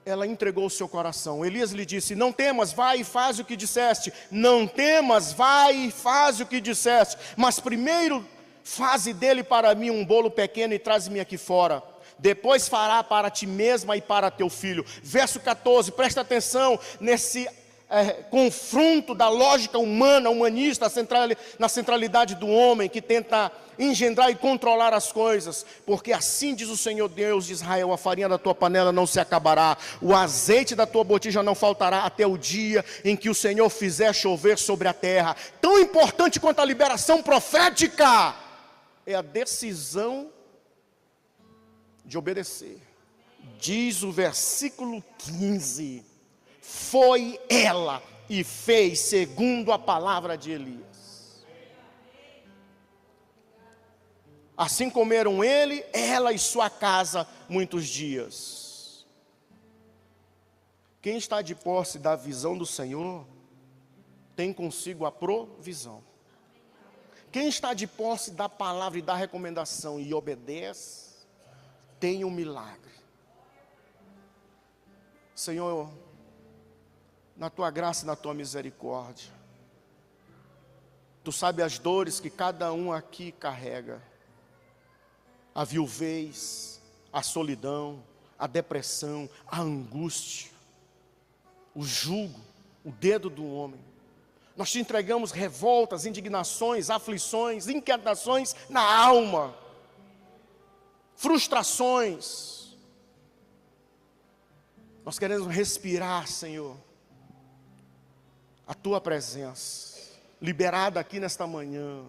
ela entregou o seu coração. Elias lhe disse: não temas, vai e faz o que disseste. Não temas, vai e faz o que disseste. Mas primeiro faze dele para mim um bolo pequeno e traze-me aqui fora. Depois fará para ti mesma e para teu filho. Verso 14, presta atenção nesse confronto da lógica humana, humanista, na centralidade do homem, que tenta engendrar e controlar as coisas. Porque assim diz o Senhor Deus de Israel: a farinha da tua panela não se acabará, o azeite da tua botija não faltará, até o dia em que o Senhor fizer chover sobre a terra. Tão importante quanto a liberação profética é a decisão de obedecer. Diz o versículo 15: foi ela e fez segundo a palavra de Elias. Assim comeram ele, ela e sua casa muitos dias. Quem está de posse da visão do Senhor tem consigo a provisão. Quem está de posse da palavra e da recomendação e obedece, tem um milagre. Senhor, na tua graça e na tua misericórdia, tu sabes as dores que cada um aqui carrega: a viuvez, a solidão, a depressão, a angústia, o jugo, o dedo do homem. Nós te entregamos revoltas, indignações, aflições, inquietações na alma, frustrações. Nós queremos respirar, Senhor, a tua presença, liberada aqui nesta manhã,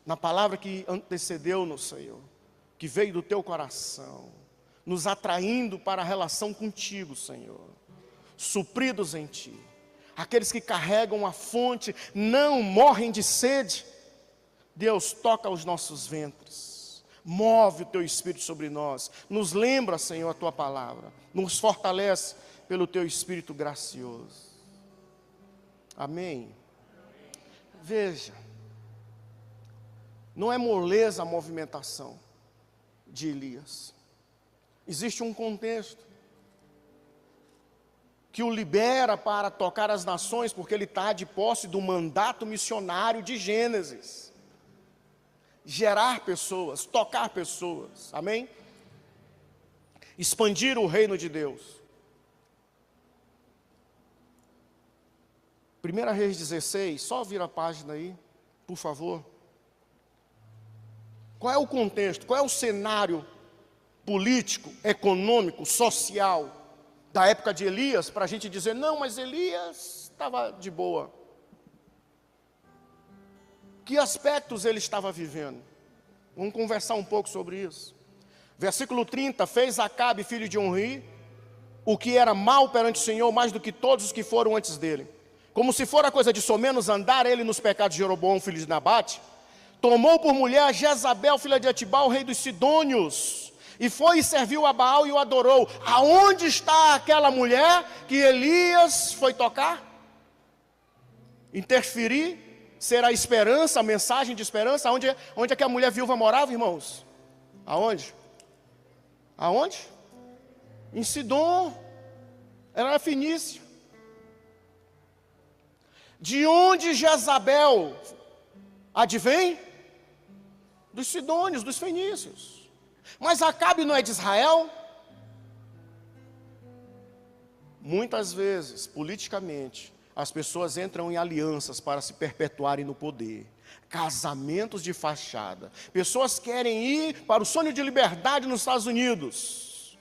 na palavra que antecedeu-nos, Senhor, que veio do teu coração, nos atraindo para a relação contigo, Senhor, supridos em ti. Aqueles que carregam a fonte não morrem de sede. Deus, toca os nossos ventres, move o teu Espírito sobre nós, nos lembra, Senhor, a tua palavra, nos fortalece pelo teu Espírito gracioso. Amém. Veja, não é moleza a movimentação de Elias. Existe um contexto que o libera para tocar as nações, porque ele está de posse do mandato missionário de Gênesis. Gerar pessoas, tocar pessoas, amém? Expandir o reino de Deus. 1 Reis 16, só vira a página aí, por favor. Qual é o contexto, qual é o cenário político, econômico, social da época de Elias, para a gente dizer: não, mas Elias estava de boa? Que aspectos ele estava vivendo? Vamos conversar um pouco sobre isso. Versículo 30, fez Acabe, filho de Onri, o que era mal perante o Senhor mais do que todos os que foram antes dele. Como se fora coisa de somenos andar ele nos pecados de Jeroboão, filho de Nabate, tomou por mulher a Jezabel, filha de Etibal, rei dos Sidônios, e foi e serviu a Baal e o adorou. Aonde está aquela mulher que Elias foi tocar? Interferir, ser a esperança, a mensagem de esperança. Onde é que a mulher viúva morava, irmãos? Aonde? Aonde? Em Sidom. Ela era fenícia. De onde Jezabel advém? Dos sidônios, dos fenícios. Mas Acabe não é de Israel? Muitas vezes, politicamente, as pessoas entram em alianças para se perpetuarem no poder. Casamentos de fachada. Pessoas querem ir para o sonho de liberdade nos Estados Unidos.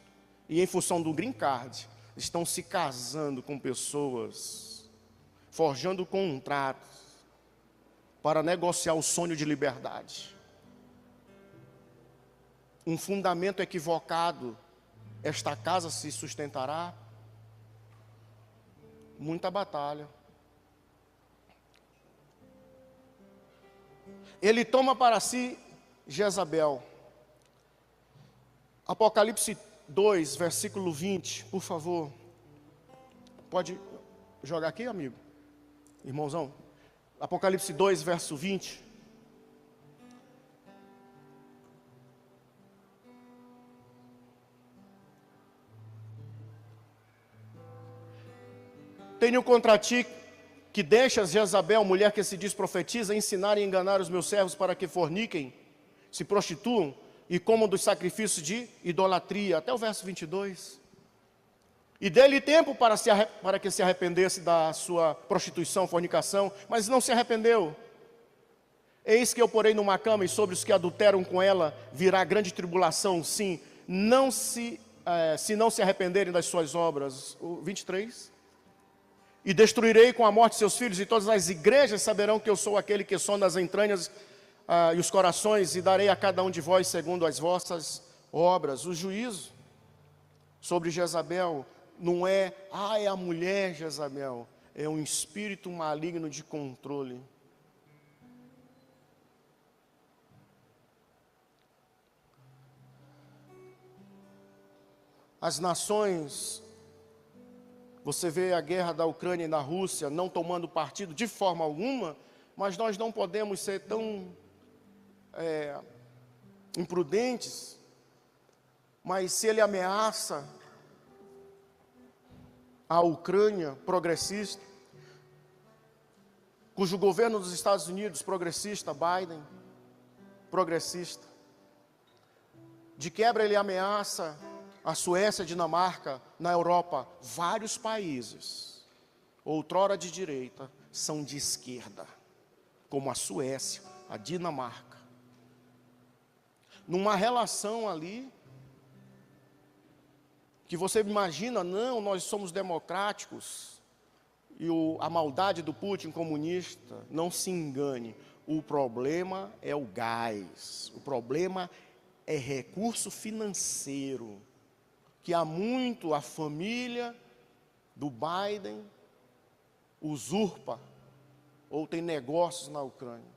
E em função do green card, estão se casando com pessoas, forjando contratos para negociar o sonho de liberdade. Um fundamento equivocado, esta casa se sustentará? Muita batalha. Ele toma para si Jezabel. Apocalipse 2, versículo 20, por favor. Pode jogar aqui, amigo? Irmãozão. Apocalipse 2, verso 20. Tenho contra ti que deixas Jezabel, mulher que se diz profetiza, ensinar e enganar os meus servos para que forniquem, se prostituam e comam dos sacrifícios de idolatria. Até o verso 22. E dê-lhe tempo para que se arrependesse da sua prostituição, fornicação, mas não se arrependeu. Eis que eu porei numa cama, e sobre os que adulteram com ela virá grande tribulação, sim, se não se arrependerem das suas obras. O 23. E destruirei com a morte seus filhos, e todas as igrejas saberão que eu sou aquele que sonda as entranhas e os corações, e darei a cada um de vós segundo as vossas obras. O juízo sobre Jezabel não é a mulher Jezabel, é um espírito maligno de controle. As nações, você vê a guerra da Ucrânia e da Rússia não tomando partido de forma alguma, mas nós não podemos ser tão imprudentes. Mas se ele ameaça a Ucrânia progressista, cujo governo dos Estados Unidos, progressista, Biden, progressista, de quebra ele ameaça a Suécia, a Dinamarca, na Europa, vários países, outrora de direita, são de esquerda, como a Suécia, a Dinamarca. Numa relação ali, que você imagina, não, nós somos democráticos, e a maldade do Putin comunista, não se engane, o problema é o gás, o problema é recurso financeiro, que há muito a família do Biden usurpa ou tem negócios na Ucrânia.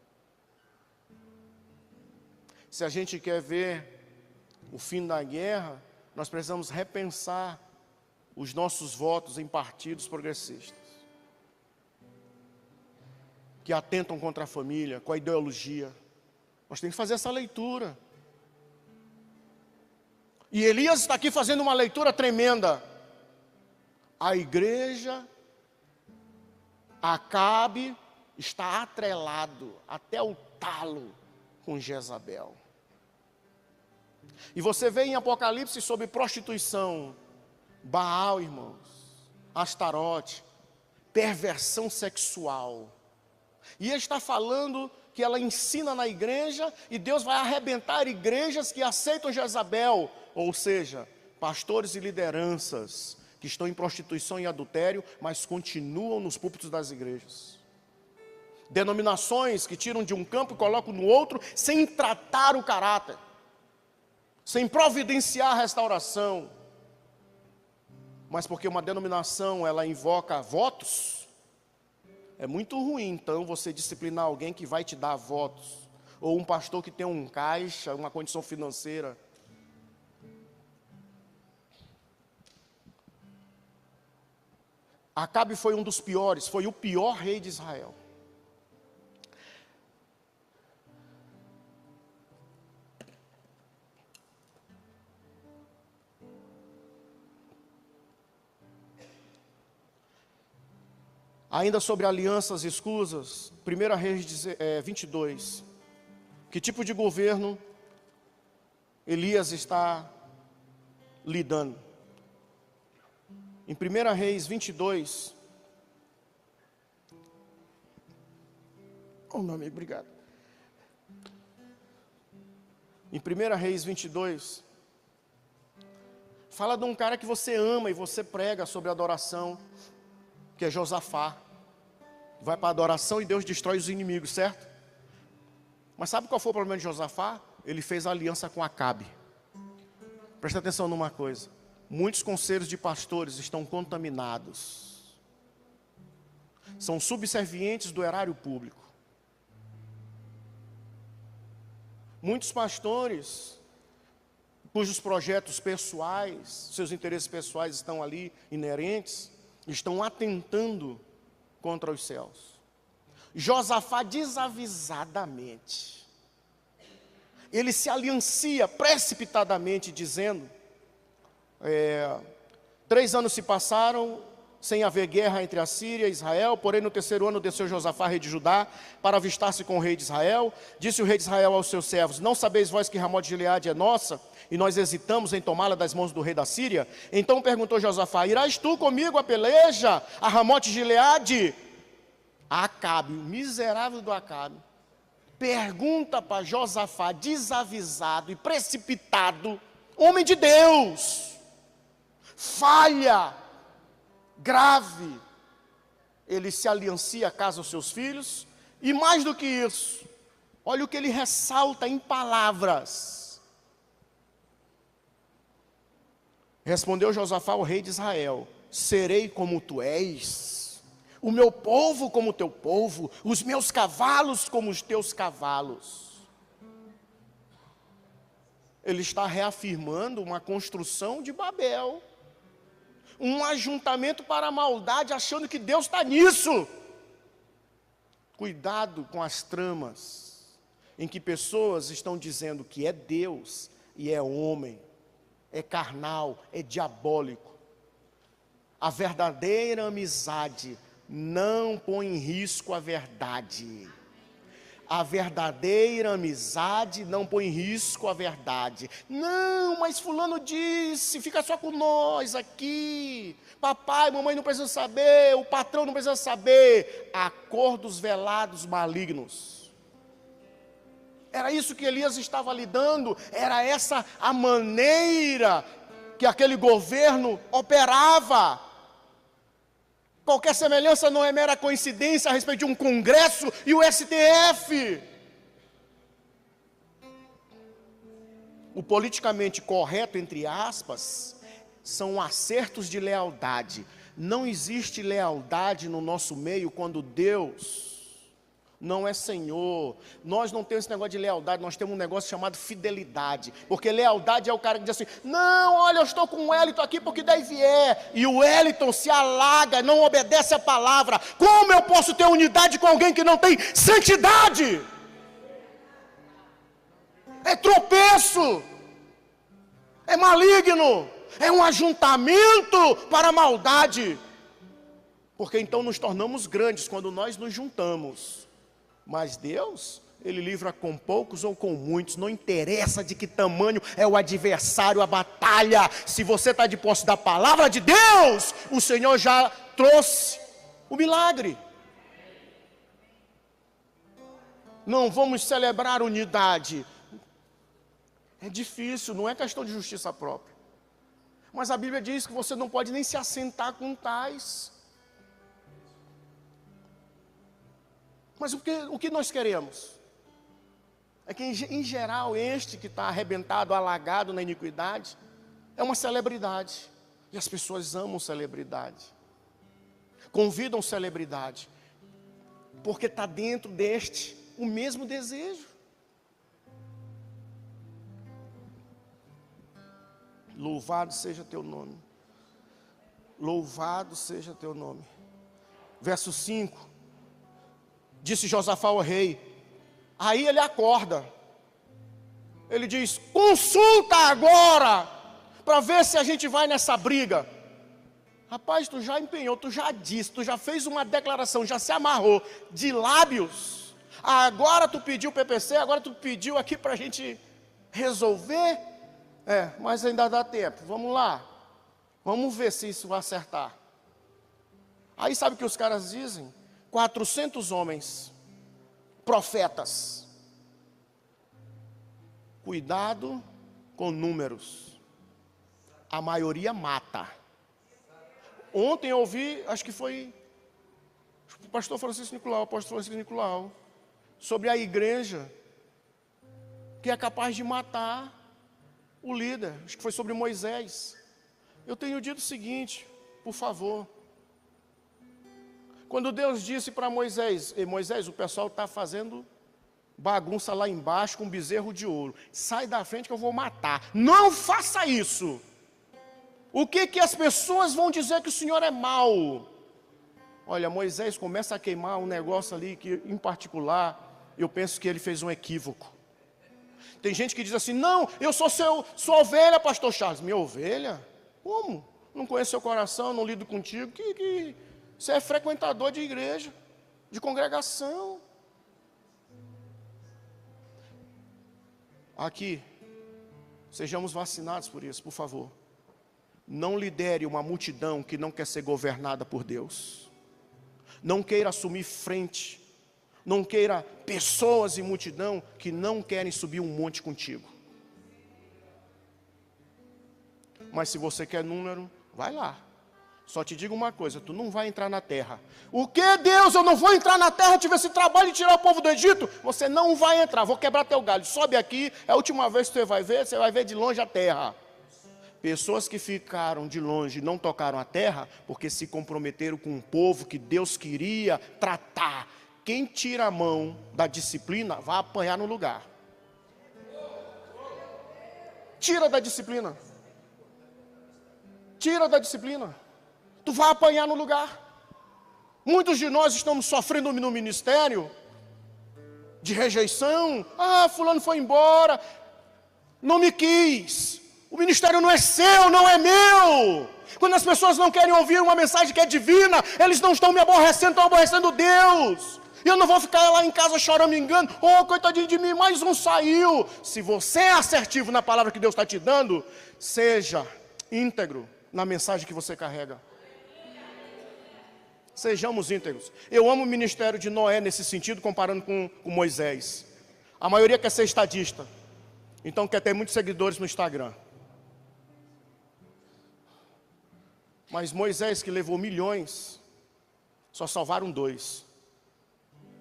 Se a gente quer ver o fim da guerra, nós precisamos repensar os nossos votos em partidos progressistas, que atentam contra a família, com a ideologia. Nós temos que fazer essa leitura. E Elias está aqui fazendo uma leitura tremenda. A igreja, Acabe, está atrelado até o talo com Jezabel. E você vê em Apocalipse sobre prostituição, Baal, irmãos, Astarote, perversão sexual. E ele está falando que ela ensina na igreja, e Deus vai arrebentar igrejas que aceitam Jezabel, ou seja, pastores e lideranças que estão em prostituição e adultério, mas continuam nos púlpitos das igrejas. Denominações que tiram de um campo e colocam no outro, sem tratar o caráter, sem providenciar a restauração. mas porque uma denominação ela invoca votos, é muito ruim então você disciplinar alguém que vai te dar votos, ou um pastor que tem um caixa, uma condição financeira. Acabe foi um dos piores, foi o pior rei de Israel. Ainda sobre alianças escusas, 1 Reis 22. Que tipo de governo Elias está lidando? Em 1 Reis 22. Oh, meu amigo, obrigado. Em 1 Reis 22, fala de um cara que você ama e você prega sobre adoração, que é Josafá. Vai para a adoração e Deus destrói os inimigos, certo? Mas sabe qual foi o problema de Josafá? Ele fez aliança com Acabe. Presta atenção numa coisa. Muitos conselhos de pastores estão contaminados. São subservientes do erário público. Muitos pastores, cujos projetos pessoais, seus interesses pessoais estão ali inerentes, estão atentando contra os céus. Josafá desavisadamente, ele se aliancia precipitadamente dizendo, 3 anos se passaram sem haver guerra entre a Síria e Israel, porém no 3º ano desceu Josafá, rei de Judá, para avistar-se com o rei de Israel. Disse o rei de Israel aos seus servos: não sabeis vós que Ramote de Gileade é nossa, e nós hesitamos em tomá-la das mãos do rei da Síria? Então perguntou Josafá: irás tu comigo a peleja a Ramote de Gileade? Acabe, o miserável do Acabe, pergunta para Josafá, desavisado e precipitado, homem de Deus, falha grave. Ele se aliancia a casa aos seus filhos, e mais do que isso, olha o que ele ressalta em palavras. Respondeu Josafá ao rei de Israel: serei como tu és, o meu povo como o teu povo, os meus cavalos como os teus cavalos. Ele está reafirmando uma construção de Babel, um ajuntamento para a maldade, achando que Deus está nisso. Cuidado com as tramas em que pessoas estão dizendo que é Deus e é homem, é carnal, é diabólico. A verdadeira amizade não põe em risco a verdade. A verdadeira amizade não põe em risco a verdade. Não, mas fulano disse, fica só com nós aqui. Papai, mamãe não precisa saber, o patrão não precisa saber. Acordos velados malignos. Era isso que Elias estava lidando, era essa a maneira que aquele governo operava. Qualquer semelhança não é mera coincidência a respeito de um Congresso e o STF. O politicamente correto, entre aspas, são acertos de lealdade. Não existe lealdade no nosso meio quando Deus não é Senhor. Nós não temos esse negócio de lealdade, nós temos um negócio chamado fidelidade. Porque lealdade é o cara que diz assim: não, olha, eu estou com o Wellington aqui porque daí vier. E o Wellington se alaga, não obedece a palavra. Como eu posso ter unidade com alguém que não tem santidade? É tropeço, é maligno, é um ajuntamento para a maldade. Porque então nos tornamos grandes quando nós nos juntamos. Mas Deus, Ele livra com poucos ou com muitos, não interessa de que tamanho é o adversário, a batalha. Se você está de posse da palavra de Deus, o Senhor já trouxe o milagre. Não vamos celebrar unidade. É difícil, não é questão de justiça própria. Mas a Bíblia diz que você não pode nem se assentar com tais. Mas o que nós queremos? É que em geral este que está arrebentado, alagado na iniquidade, é uma celebridade. E as pessoas amam celebridade, convidam celebridade, porque está dentro deste o mesmo desejo. Louvado seja teu nome. Louvado seja teu nome. Verso 5. Disse Josafá ao rei. Aí ele acorda. Ele diz: consulta agora, para ver se a gente vai nessa briga. Rapaz, tu já empenhou, tu já disse, tu já fez uma declaração, já se amarrou de lábios. Agora tu pediu PPC, agora tu pediu aqui para a gente resolver. Mas ainda dá tempo, vamos lá. Vamos ver se isso vai acertar. Aí sabe o que os caras dizem? 400 homens, profetas. Cuidado com números. A maioria mata. Ontem eu ouvi, acho que foi o pastor Francisco Nicolau, o apóstolo Francisco Nicolau, sobre a igreja que é capaz de matar o líder. Acho que foi sobre Moisés. Eu tenho dito o seguinte, por favor. Quando Deus disse para Moisés: Moisés, o pessoal está fazendo bagunça lá embaixo com um bezerro de ouro. Sai da frente que eu vou matar. Não faça isso. O que as pessoas vão dizer que o Senhor é mau? Olha, Moisés começa a queimar um negócio ali que, em particular, eu penso que ele fez um equívoco. Tem gente que diz assim: não, eu sou sua ovelha, pastor Charles. Minha ovelha? Como? Não conheço seu coração, não lido contigo. Você é frequentador de igreja, de congregação. Aqui, sejamos vacinados por isso, por favor. Não lidere uma multidão que não quer ser governada por Deus. Não queira assumir frente. Não queira pessoas e multidão que não querem subir um monte contigo. Mas se você quer número, vai lá. Só te digo uma coisa, tu não vai entrar na terra. O que, Deus? Eu não vou entrar na terra, tive esse trabalho de tirar o povo do Egito. Você não vai entrar, vou quebrar teu galho. Sobe aqui, é a última vez que você vai ver de longe a terra. Pessoas que ficaram de longe e não tocaram a terra, porque se comprometeram com um povo que Deus queria tratar. Quem tira a mão da disciplina, vai apanhar no lugar. Tira da disciplina. Tira da disciplina. Tu vai apanhar no lugar. Muitos de nós estamos sofrendo no ministério de rejeição. Fulano foi embora, não me quis. O ministério não é seu, não é meu. Quando as pessoas não querem ouvir uma mensagem que é divina, eles não estão me aborrecendo, estão aborrecendo Deus. E eu não vou ficar lá em casa choramingando. Coitadinho de mim, mais um saiu. Se você é assertivo na palavra que Deus está te dando, seja íntegro na mensagem que você carrega. Sejamos íntegros. Eu amo o ministério de Noé nesse sentido, comparando com Moisés. A maioria quer ser estadista, então quer ter muitos seguidores no Instagram. Mas Moisés, que levou milhões, só salvaram 2.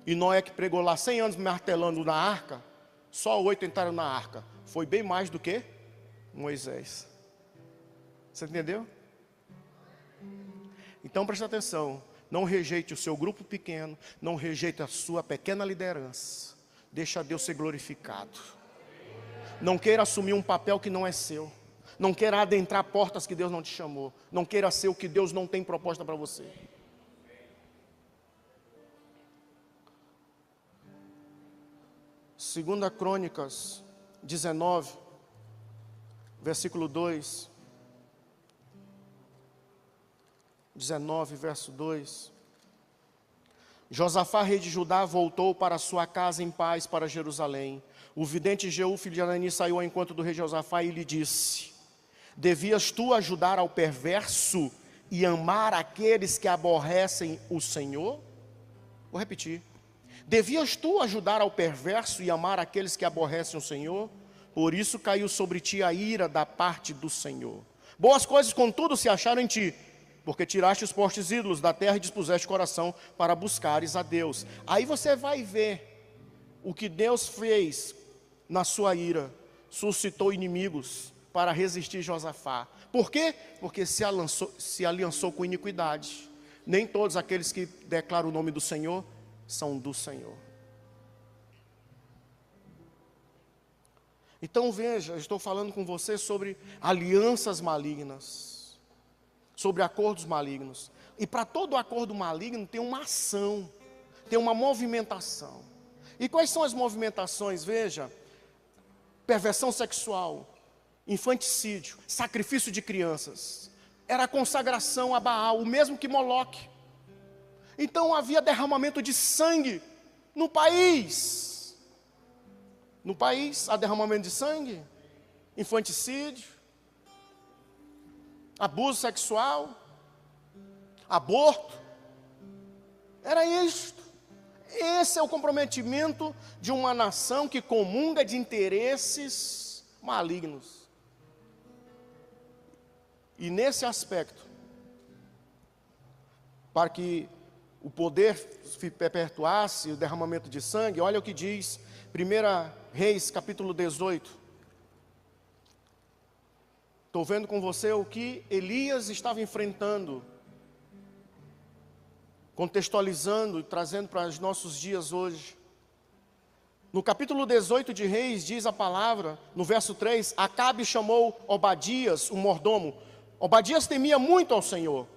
E Noé, que pregou lá 100 anos martelando na arca, só 8 entraram na arca. Foi bem mais do que Moisés. Você entendeu? Então preste atenção. Não rejeite o seu grupo pequeno. Não rejeite a sua pequena liderança. Deixa Deus ser glorificado. Não queira assumir um papel que não é seu. Não queira adentrar portas que Deus não te chamou. Não queira ser o que Deus não tem proposta para você. Segunda Crônicas 19, versículo 2. 19, verso 2. Josafá, rei de Judá, voltou para sua casa em paz para Jerusalém. O vidente Jeú, filho de Anani, saiu ao encontro do rei Josafá e lhe disse: devias tu ajudar ao perverso e amar aqueles que aborrecem o Senhor? Vou repetir. Devias tu ajudar ao perverso e amar aqueles que aborrecem o Senhor? Por isso caiu sobre ti a ira da parte do Senhor. Boas coisas, contudo, se acharam em ti, porque tiraste os postes ídolos da terra e dispuseste o coração para buscares a Deus. Aí você vai ver o que Deus fez na sua ira. Suscitou inimigos para resistir Josafá. Por quê? Porque se aliançou com iniquidade. Nem todos aqueles que declaram o nome do Senhor são do Senhor. Então veja, eu estou falando com você sobre alianças malignas, sobre acordos malignos. E para todo acordo maligno tem uma ação, tem uma movimentação. E quais são as movimentações? Veja, perversão sexual, infanticídio, sacrifício de crianças. Era a consagração a Baal, o mesmo que Moloque. Então havia derramamento de sangue no país. No país há derramamento de sangue, infanticídio, abuso sexual, aborto. Era isto. Esse é o comprometimento de uma nação que comunga de interesses malignos. E nesse aspecto, para que o poder perpetuasse o derramamento de sangue, olha o que diz 1 Reis, capítulo 18. Estou vendo com você o que Elias estava enfrentando, contextualizando e trazendo para os nossos dias hoje. No capítulo 18 de Reis, diz a palavra, no verso 3, Acabe chamou Obadias, o mordomo. Obadias temia muito ao Senhor,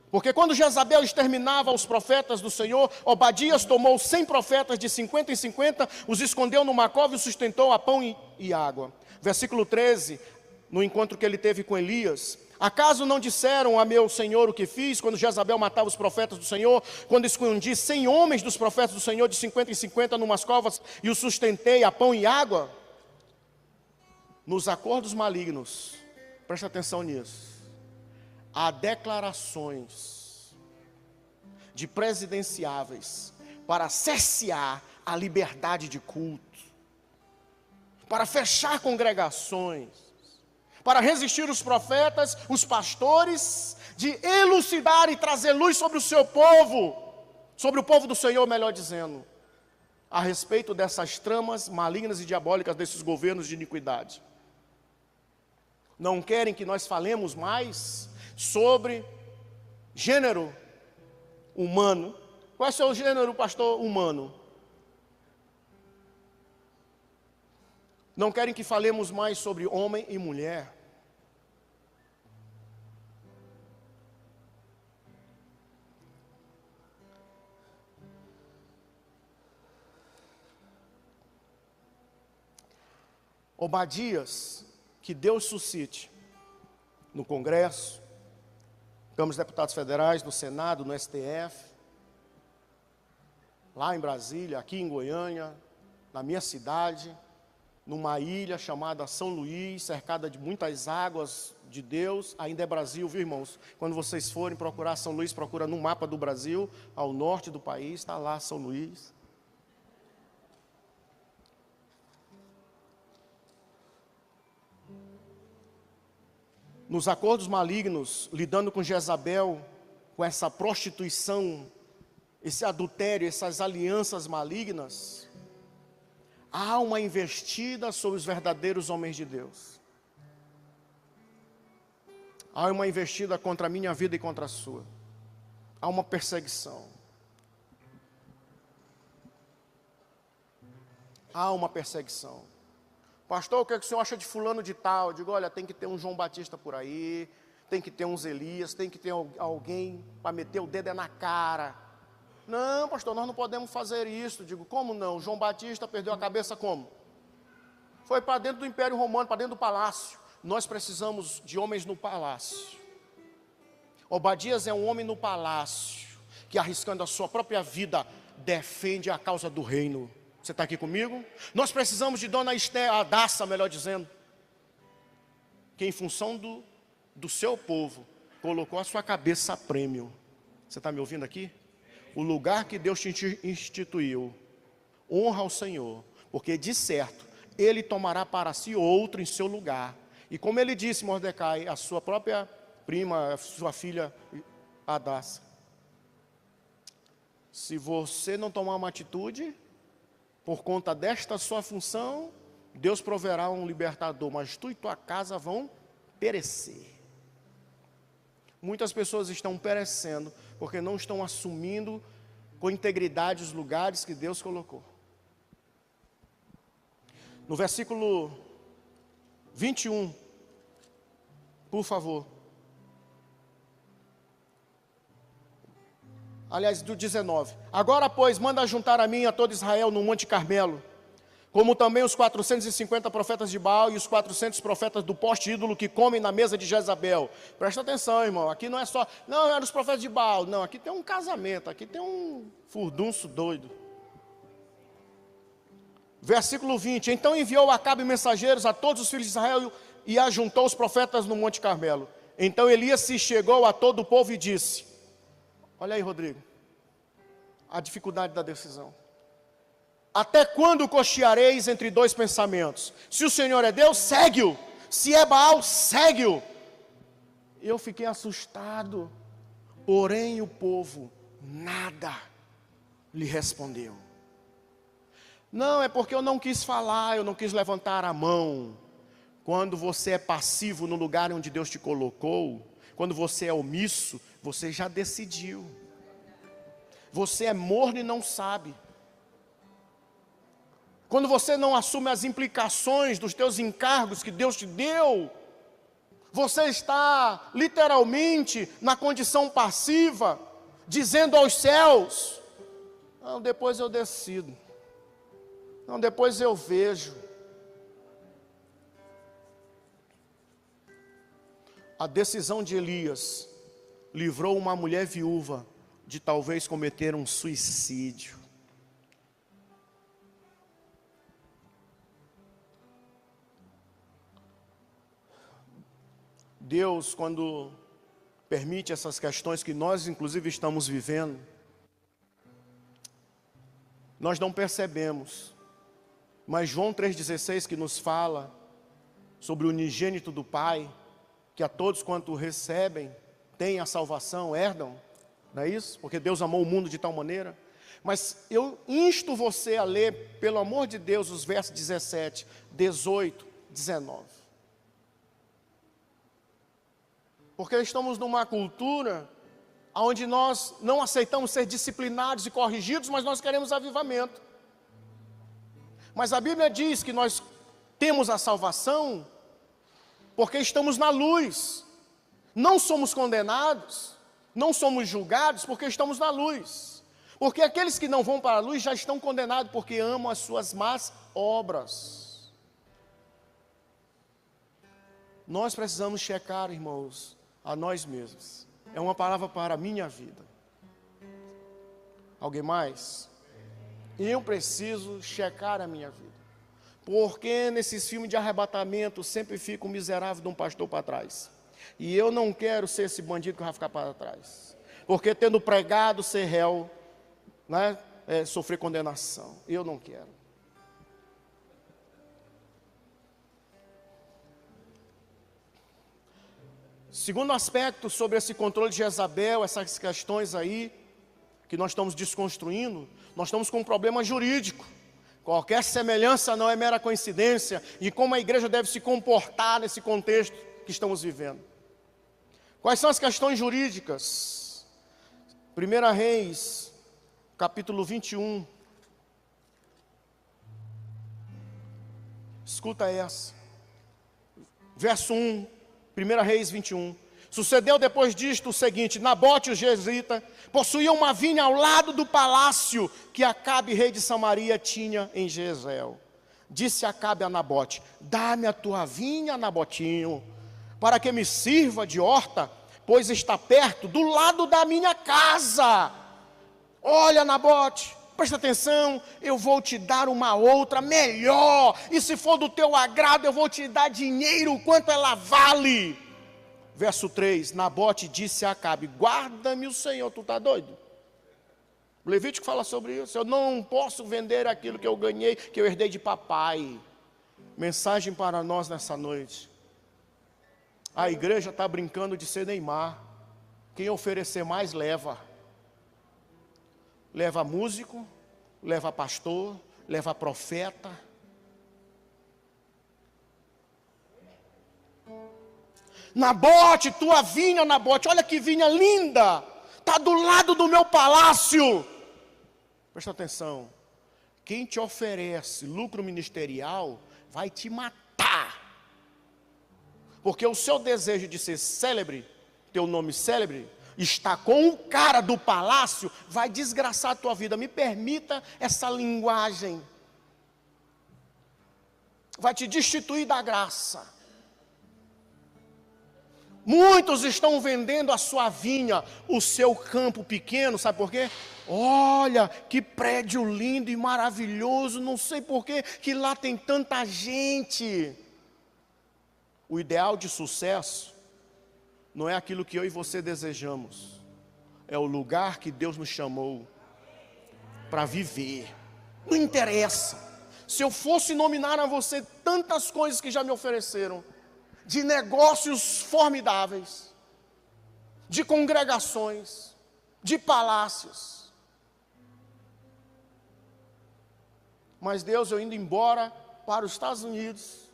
porque quando Jezabel exterminava os profetas do Senhor, Obadias tomou 100 profetas de 50 em 50, os escondeu numa cova e sustentou a pão e água. Versículo 13, no encontro que ele teve com Elias, acaso não disseram a meu Senhor o que fiz, quando Jezabel matava os profetas do Senhor, quando escondi 100 homens dos profetas do Senhor de 50 em 50 numas covas e os sustentei a pão e água? Nos acordos malignos, presta atenção nisso, há declarações de presidenciáveis para cercear a liberdade de culto, para fechar congregações, para resistir os profetas, os pastores, de elucidar e trazer luz sobre o seu povo, sobre o povo do Senhor, melhor dizendo, a respeito dessas tramas malignas e diabólicas desses governos de iniquidade. Não querem que nós falemos mais sobre gênero humano. Qual é o seu gênero, pastor? Humano. Não querem que falemos mais sobre homem e mulher. Obadias, que Deus suscite no Congresso, Câmara dos Deputados Federais, no Senado, no STF, lá em Brasília, aqui em Goiânia, na minha cidade, numa ilha chamada São Luís, cercada de muitas águas de Deus, ainda é Brasil, viu, irmãos? Quando vocês forem procurar São Luís, procura no mapa do Brasil, ao norte do país, está lá São Luís. Nos acordos malignos, lidando com Jezabel, com essa prostituição, esse adultério, essas alianças malignas, há uma investida sobre os verdadeiros homens de Deus. Há uma investida contra a minha vida e contra a sua. Há uma perseguição. Há uma perseguição. Pastor, o que é que o senhor acha de fulano de tal? Eu digo, olha, tem que ter um João Batista por aí, tem que ter uns Elias, tem que ter alguém para meter o dedo na cara. Não, pastor, nós não podemos fazer isso. Eu digo, como não? João Batista perdeu a cabeça como? Foi para dentro do Império Romano, para dentro do palácio. Nós precisamos de homens no palácio. Obadias é um homem no palácio, que arriscando a sua própria vida, defende a causa do reino. Você está aqui comigo? Nós precisamos de Dona Esther, Adassa, melhor dizendo, que em função do seu povo, colocou a sua cabeça a prêmio. Você está me ouvindo aqui? O lugar que Deus te instituiu, honra ao Senhor, porque de certo, Ele tomará para si outro em seu lugar. E como Ele disse, Mordecai, a sua própria prima, a sua filha Adassa, se você não tomar uma atitude, por conta desta sua função, Deus proverá um libertador, mas tu e tua casa vão perecer. Muitas pessoas estão perecendo porque não estão assumindo com integridade os lugares que Deus colocou. No versículo 21, por favor. Aliás, do 19. Agora, pois, manda juntar a mim a todo Israel no Monte Carmelo, como também os 450 profetas de Baal e os 400 profetas do poste ídolo que comem na mesa de Jezabel. Presta atenção, irmão, aqui não é só, não, eram os profetas de Baal, não, aqui tem um casamento, aqui tem um furdunço doido. Versículo 20, então enviou Acabe mensageiros a todos os filhos de Israel e ajuntou os profetas no Monte Carmelo. Então Elias se chegou a todo o povo e disse, olha aí, Rodrigo, a dificuldade da decisão. Até quando cocheareis entre dois pensamentos? Se o Senhor é Deus, segue-o. Se é Baal, segue-o. Eu fiquei assustado, porém o povo nada lhe respondeu. Não, é porque eu não quis falar, eu não quis levantar a mão. Quando você é passivo no lugar onde Deus te colocou, quando você é omisso, você já decidiu. Você é morno e não sabe. Quando você não assume as implicações dos teus encargos que Deus te deu, você está literalmente na condição passiva, dizendo aos céus, não, depois eu decido, não, depois eu vejo. A decisão de Elias livrou uma mulher viúva de talvez cometer um suicídio. Deus, quando permite essas questões que nós inclusive estamos vivendo, nós não percebemos, mas João 3,16 que nos fala sobre o unigênito do Pai, que a todos quanto recebem, têm a salvação, herdam, não é isso? Porque Deus amou o mundo de tal maneira. Mas eu insto você a ler, pelo amor de Deus, os versos 17, 18, 19. Porque estamos numa cultura onde nós não aceitamos ser disciplinados e corrigidos, mas nós queremos avivamento. Mas a Bíblia diz que nós temos a salvação porque estamos na luz. Não somos condenados, não somos julgados porque estamos na luz. Porque aqueles que não vão para a luz já estão condenados porque amam as suas más obras. Nós precisamos checar, irmãos, a nós mesmos. É uma palavra para a minha vida. Alguém mais? Eu preciso checar a minha vida. Porque nesses filmes de arrebatamento sempre fica um miserável de um pastor para trás. E eu não quero ser esse bandido que vai ficar para trás. Porque tendo pregado ser réu, né, sofrer condenação. Eu não quero. Segundo aspecto sobre esse controle de Jezabel, essas questões aí, que nós estamos desconstruindo, nós estamos com um problema jurídico. Qualquer semelhança não é mera coincidência, e como a igreja deve se comportar nesse contexto que estamos vivendo. Quais são as questões jurídicas? 1 Reis, capítulo 21. Escuta essa. Verso 1. 1 Reis 21. Sucedeu depois disto o seguinte: Nabote o jezreelita possuía uma vinha ao lado do palácio que Acabe, rei de Samaria, tinha em Jezreel. Disse Acabe a Nabote: dá-me a tua vinha, Nabotinho, para que me sirva de horta, pois está perto, do lado da minha casa. Olha, Nabote, presta atenção, eu vou te dar uma outra melhor, e se for do teu agrado, eu vou te dar dinheiro, quanto ela vale. Verso 3, Nabote disse a Acabe: guarda-me o Senhor, tu está doido? O Levítico fala sobre isso, eu não posso vender aquilo que eu ganhei, que eu herdei de papai. Mensagem para nós nessa noite. A igreja está brincando de ser Neymar. Quem oferecer mais, leva. Leva músico, leva pastor, leva profeta. Nabote, tua vinha, Nabote, olha que vinha linda, está do lado do meu palácio. Presta atenção, quem te oferece lucro ministerial vai te matar, porque o seu desejo de ser célebre, teu nome célebre, está com o cara do palácio, vai desgraçar a tua vida. Me permita essa linguagem, vai te destituir da graça. Muitos estão vendendo a sua vinha, o seu campo pequeno, sabe por quê? Olha, que prédio lindo e maravilhoso, não sei por quê, que lá tem tanta gente. O ideal de sucesso não é aquilo que eu e você desejamos, é o lugar que Deus nos chamou para viver. Não interessa, se eu fosse nominar a você tantas coisas que já me ofereceram, de negócios formidáveis, de congregações, de palácios, mas Deus, eu indo embora para os Estados Unidos,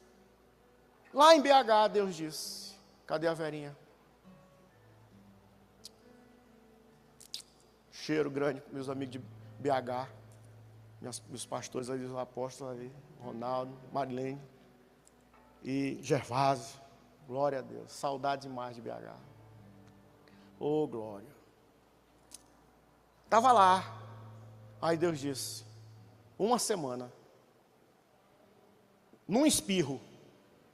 lá em BH, Deus disse, cadê a Verinha? Cheiro grande, meus amigos de BH, meus pastores ali, os apóstolos ali, Ronaldo, Marilene e Gervásio, glória a Deus, saudade demais de BH, oh glória, estava lá, aí Deus disse, uma semana, num espirro,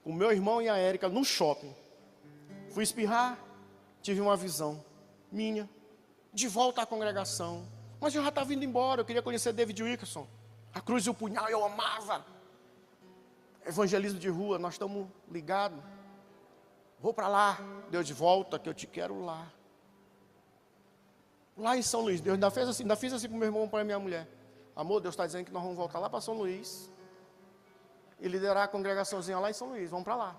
com meu irmão e a Érica, no shopping, fui espirrar, tive uma visão minha, de volta à congregação, mas eu já estava indo embora, eu queria conhecer David Wilkerson, a cruz e o punhal eu amava, evangelismo de rua, nós estamos ligados, vou para lá, Deus de volta, que eu te quero lá, lá em São Luís, Deus ainda fiz assim para o meu irmão e para a minha mulher, amor, Deus está dizendo que nós vamos voltar lá para São Luís, e liderar a congregaçãozinha lá em São Luís, vamos para lá,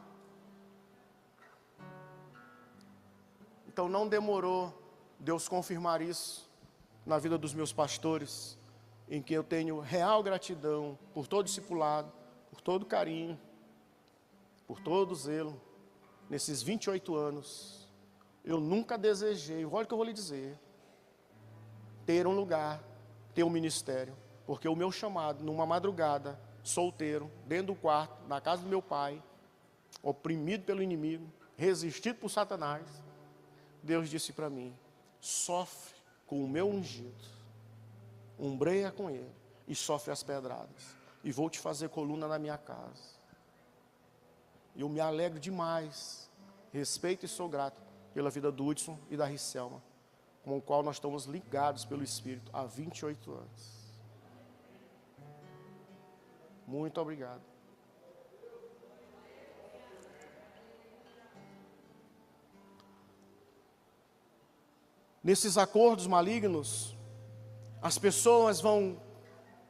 então não demorou, Deus confirmar isso na vida dos meus pastores, em que eu tenho real gratidão por todo discipulado, por todo carinho, por todo zelo. Nesses 28 anos, eu nunca desejei, olha o que eu vou lhe dizer, ter um lugar, ter um ministério, porque o meu chamado, numa madrugada, solteiro, dentro do quarto, na casa do meu pai, oprimido pelo inimigo, resistido por Satanás, Deus disse para mim, sofre com o meu ungido, umbreia com ele e sofre as pedradas, e vou te fazer coluna na minha casa. Eu me alegro demais, respeito e sou grato pela vida do Hudson e da Ricelma, com o qual nós estamos ligados pelo Espírito há 28 anos. Muito obrigado. Nesses acordos malignos, as pessoas vão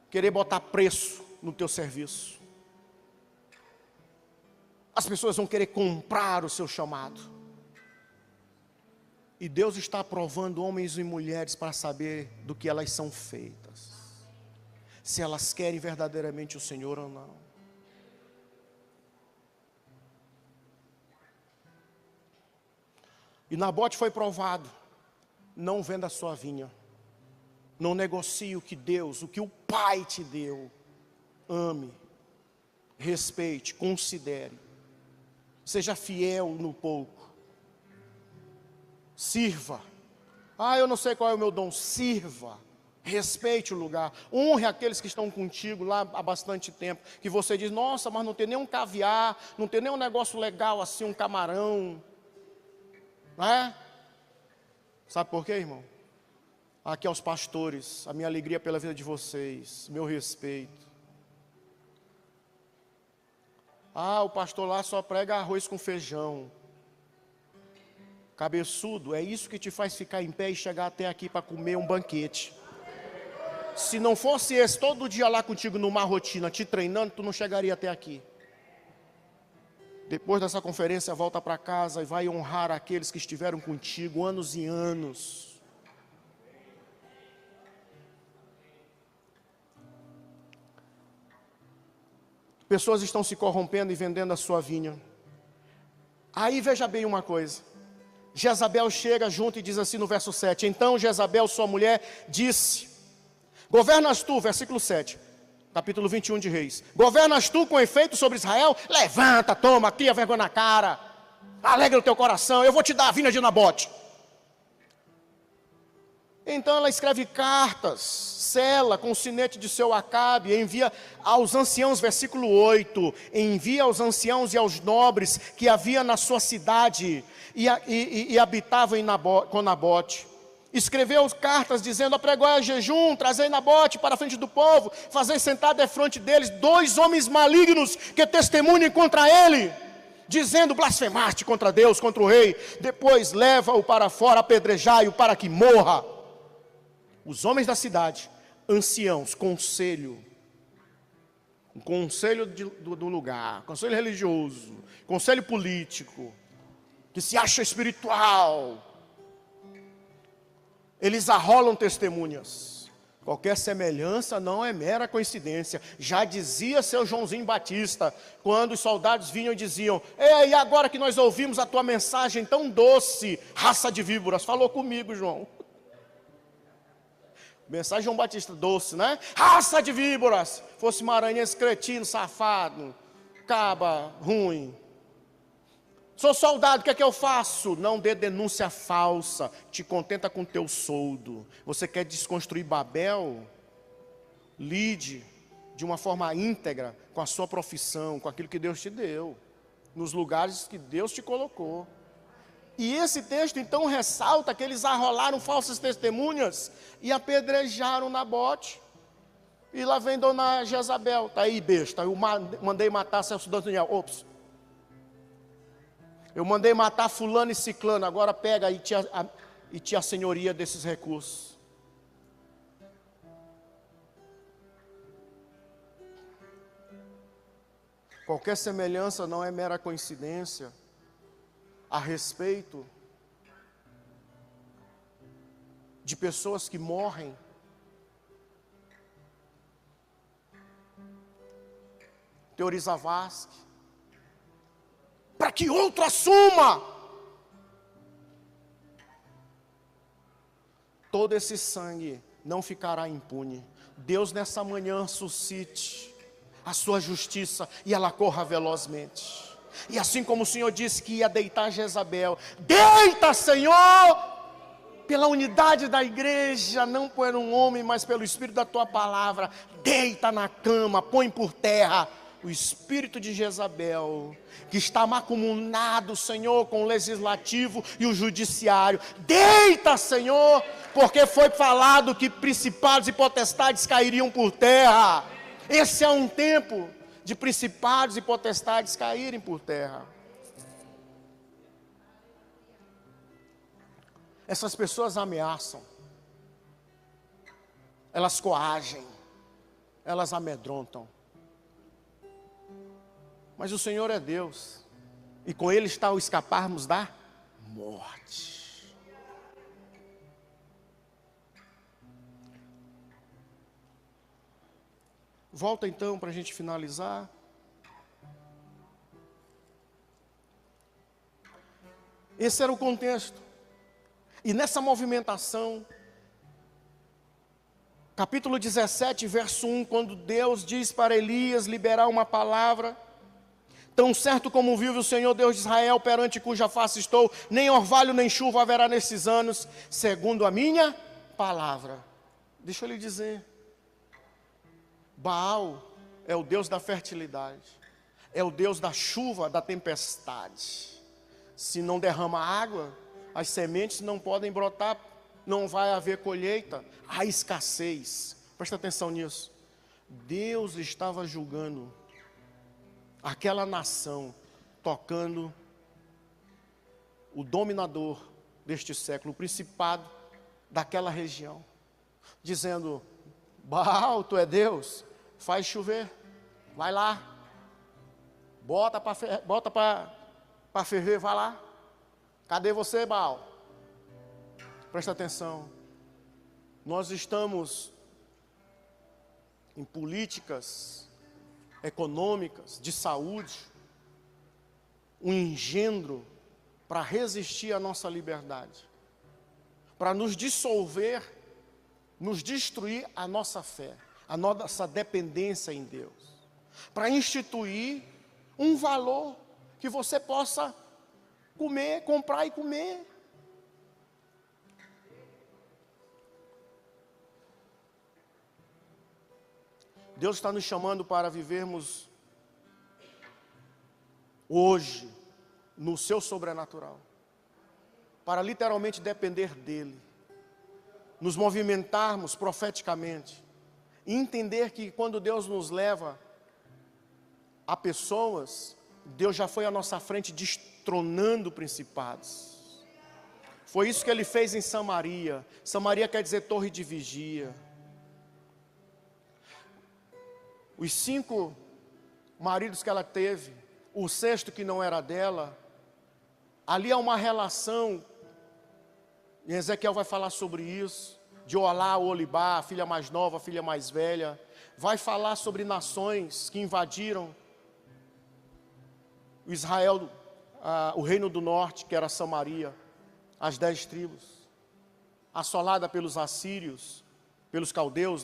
querer botar preço no teu serviço. As pessoas vão querer comprar o seu chamado. E Deus está provando homens e mulheres para saber do que elas são feitas. Se elas querem verdadeiramente o Senhor ou não. E Nabote foi provado. Não venda a sua vinha. Não negocie o que Deus, o que o Pai te deu. Ame, respeite, considere. Seja fiel no pouco. Sirva. Eu não sei qual é o meu dom. Sirva. Respeite o lugar. Honre aqueles que estão contigo lá há bastante tempo. Que você diz, nossa, mas não tem nem um caviar, não tem nem um negócio legal assim, um camarão. Não é? Sabe por quê, irmão? Aqui aos pastores, a minha alegria pela vida de vocês, meu respeito. O pastor lá só prega arroz com feijão. Cabeçudo, é isso que te faz ficar em pé e chegar até aqui para comer um banquete. Se não fosse esse todo dia lá contigo numa rotina, te treinando, tu não chegaria até aqui. Depois dessa conferência, volta para casa e vai honrar aqueles que estiveram contigo anos e anos. Pessoas estão se corrompendo e vendendo a sua vinha. Aí veja bem uma coisa. Jezabel chega junto e diz assim no verso 7. Então Jezabel, sua mulher, disse: governas tu, versículo 7, capítulo 21 de Reis. Governas tu com efeito sobre Israel? Levanta, toma, cria vergonha na cara. Alegra o teu coração, eu vou te dar a vinha de Nabote. Então ela escreve cartas, sela com o sinete de seu Acabe, envia aos anciãos, versículo 8, envia aos anciãos e aos nobres que havia na sua cidade e habitavam com Nabote. Escreveu cartas dizendo: apregoai jejum, trazei Nabote para a frente do povo, fazei sentar defronte deles 2 homens malignos que testemunhem contra ele, dizendo: blasfemaste contra Deus, contra o rei. Depois leva-o para fora, apedrejai-o para que morra. Os homens da cidade, anciãos, conselho do lugar, conselho religioso, conselho político, que se acha espiritual, eles arrolam testemunhas. Qualquer semelhança não é mera coincidência. Já dizia seu Joãozinho Batista, quando os soldados vinham e diziam: ei, agora que nós ouvimos a tua mensagem tão doce, raça de víboras, falou comigo, João. Mensagem João Batista, doce, né? Raça de víboras. Fosse maranhense, cretino, safado, caba, ruim. Sou soldado, o que é que eu faço? Não dê denúncia falsa, te contenta com teu soldo. Você quer desconstruir Babel? Lide de uma forma íntegra com a sua profissão, com aquilo que Deus te deu, nos lugares que Deus te colocou. E esse texto então ressalta que eles arrolaram falsas testemunhas e apedrejaram Nabote. E lá vem dona Jezabel: tá aí, besta, eu mandei matar Celso Daniel. Ops. Eu mandei matar fulano e ciclano, agora pega e te a senhoria desses recursos. Qualquer semelhança não é mera coincidência a respeito de pessoas que morrem Teoriza Vasque, para que outro assuma. Todo esse sangue não ficará impune. Deus nessa manhã suscite a sua justiça e ela corra velozmente. E assim como o Senhor disse que ia deitar Jezabel, deita, Senhor, pela unidade da igreja, não por um homem, mas pelo Espírito da tua palavra. Deita na cama, põe por terra o espírito de Jezabel, que está macumunado, Senhor, com o legislativo e o judiciário. Deita, Senhor, porque foi falado que principados e potestades cairiam por terra. Esse é um tempo de principados e potestades caírem por terra. Essas pessoas ameaçam, elas coagem, elas amedrontam. Mas o Senhor é Deus, e com Ele está o escaparmos da morte. Volta então para a gente finalizar. Esse era o contexto. E nessa movimentação, capítulo 17, verso 1, quando Deus diz para Elias liberar uma palavra: tão certo como vive o Senhor Deus de Israel, perante cuja face estou, nem orvalho nem chuva haverá nesses anos, segundo a minha palavra. Deixa eu lhe dizer, Baal é o Deus da fertilidade, é o Deus da chuva, da tempestade. Se não derrama água, as sementes não podem brotar, não vai haver colheita, há escassez. Presta atenção nisso. Deus estava julgando aquela nação, tocando o dominador deste século, o principado daquela região, dizendo: Baal, tu é Deus, faz chover, vai lá, bota para ferver, vai lá. Cadê você, Baal? Presta atenção, nós estamos em políticas econômicas, de saúde, um engendro para resistir à nossa liberdade, para nos dissolver, nos destruir a nossa fé, a nossa dependência em Deus, para instituir um valor que você possa comer, comprar e comer. Deus está nos chamando para vivermos hoje no seu sobrenatural, para literalmente depender dEle, nos movimentarmos profeticamente, e entender que quando Deus nos leva a pessoas, Deus já foi à nossa frente destronando principados. Foi isso que Ele fez em Samaria. Samaria quer dizer torre de vigia. Os 5 maridos que ela teve, o 6º que não era dela, ali há uma relação, e Ezequiel vai falar sobre isso, de Olá, Olibá, a filha mais nova, a filha mais velha, vai falar sobre nações que invadiram o Israel, o reino do norte, que era Samaria, as 10 tribos, assolada pelos assírios, pelos caldeus,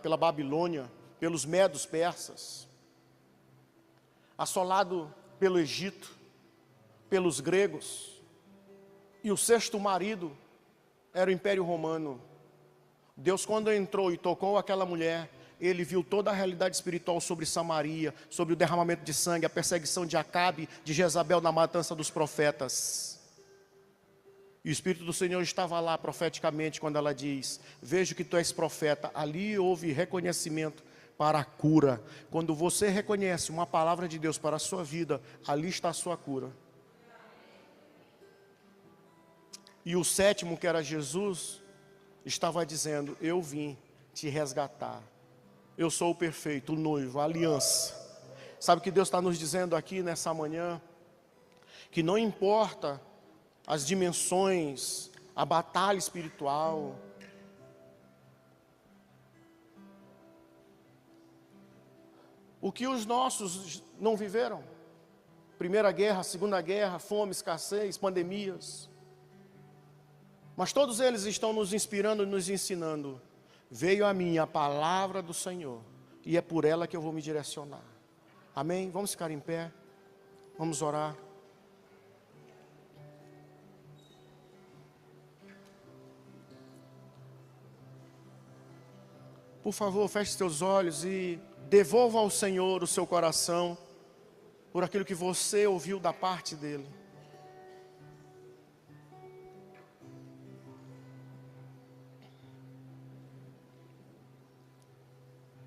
pela Babilônia, pelos medos persas, assolado pelo Egito, pelos gregos, e o 6º marido era o Império Romano. Deus, quando entrou e tocou aquela mulher, Ele viu toda a realidade espiritual sobre Samaria, sobre o derramamento de sangue, a perseguição de Acabe, de Jezabel na matança dos profetas. E o Espírito do Senhor estava lá profeticamente quando ela diz: vejo que tu és profeta. Ali houve reconhecimento para a cura. Quando você reconhece uma palavra de Deus para a sua vida, ali está a sua cura. E o 7º, que era Jesus, estava dizendo: eu vim te resgatar. Eu sou o perfeito, o noivo, a aliança. Sabe o que Deus está nos dizendo aqui nessa manhã? Que não importa as dimensões, a batalha espiritual, o que os nossos não viveram. Primeira guerra, Segunda guerra, fome, escassez, pandemias. Mas todos eles estão nos inspirando e nos ensinando. Veio a mim a palavra do Senhor, e é por ela que eu vou me direcionar. Amém? Vamos ficar em pé, vamos orar. Por favor, feche seus olhos e devolva ao Senhor o seu coração por aquilo que você ouviu da parte dEle.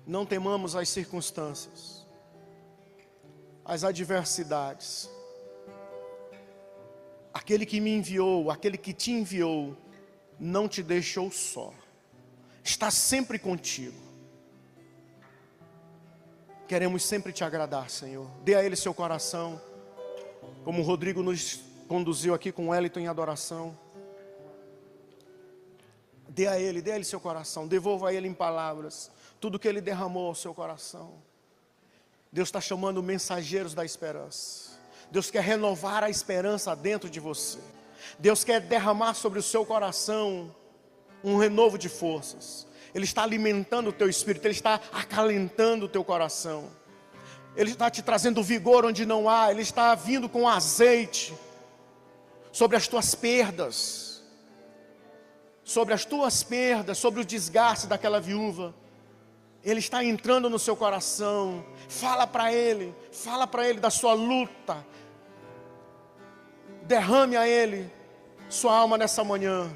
Não temamos as circunstâncias, as adversidades. Aquele que me enviou, aquele que te enviou, não te deixou só. Está sempre contigo. Queremos sempre te agradar, Senhor. Dê a Ele seu coração, como o Rodrigo nos conduziu aqui com o Wellington em adoração. Dê a Ele seu coração. Devolva a Ele em palavras tudo que Ele derramou ao seu coração. Deus está chamando mensageiros da esperança. Deus quer renovar a esperança dentro de você. Deus quer derramar sobre o seu coração um renovo de forças. Ele está alimentando o teu espírito, Ele está acalentando o teu coração. Ele está te trazendo vigor onde não há. Ele está vindo com azeite sobre as tuas perdas, sobre o desgaste daquela viúva. Ele está entrando no seu coração. Fala para Ele da sua luta. Derrame a Ele sua alma nessa manhã.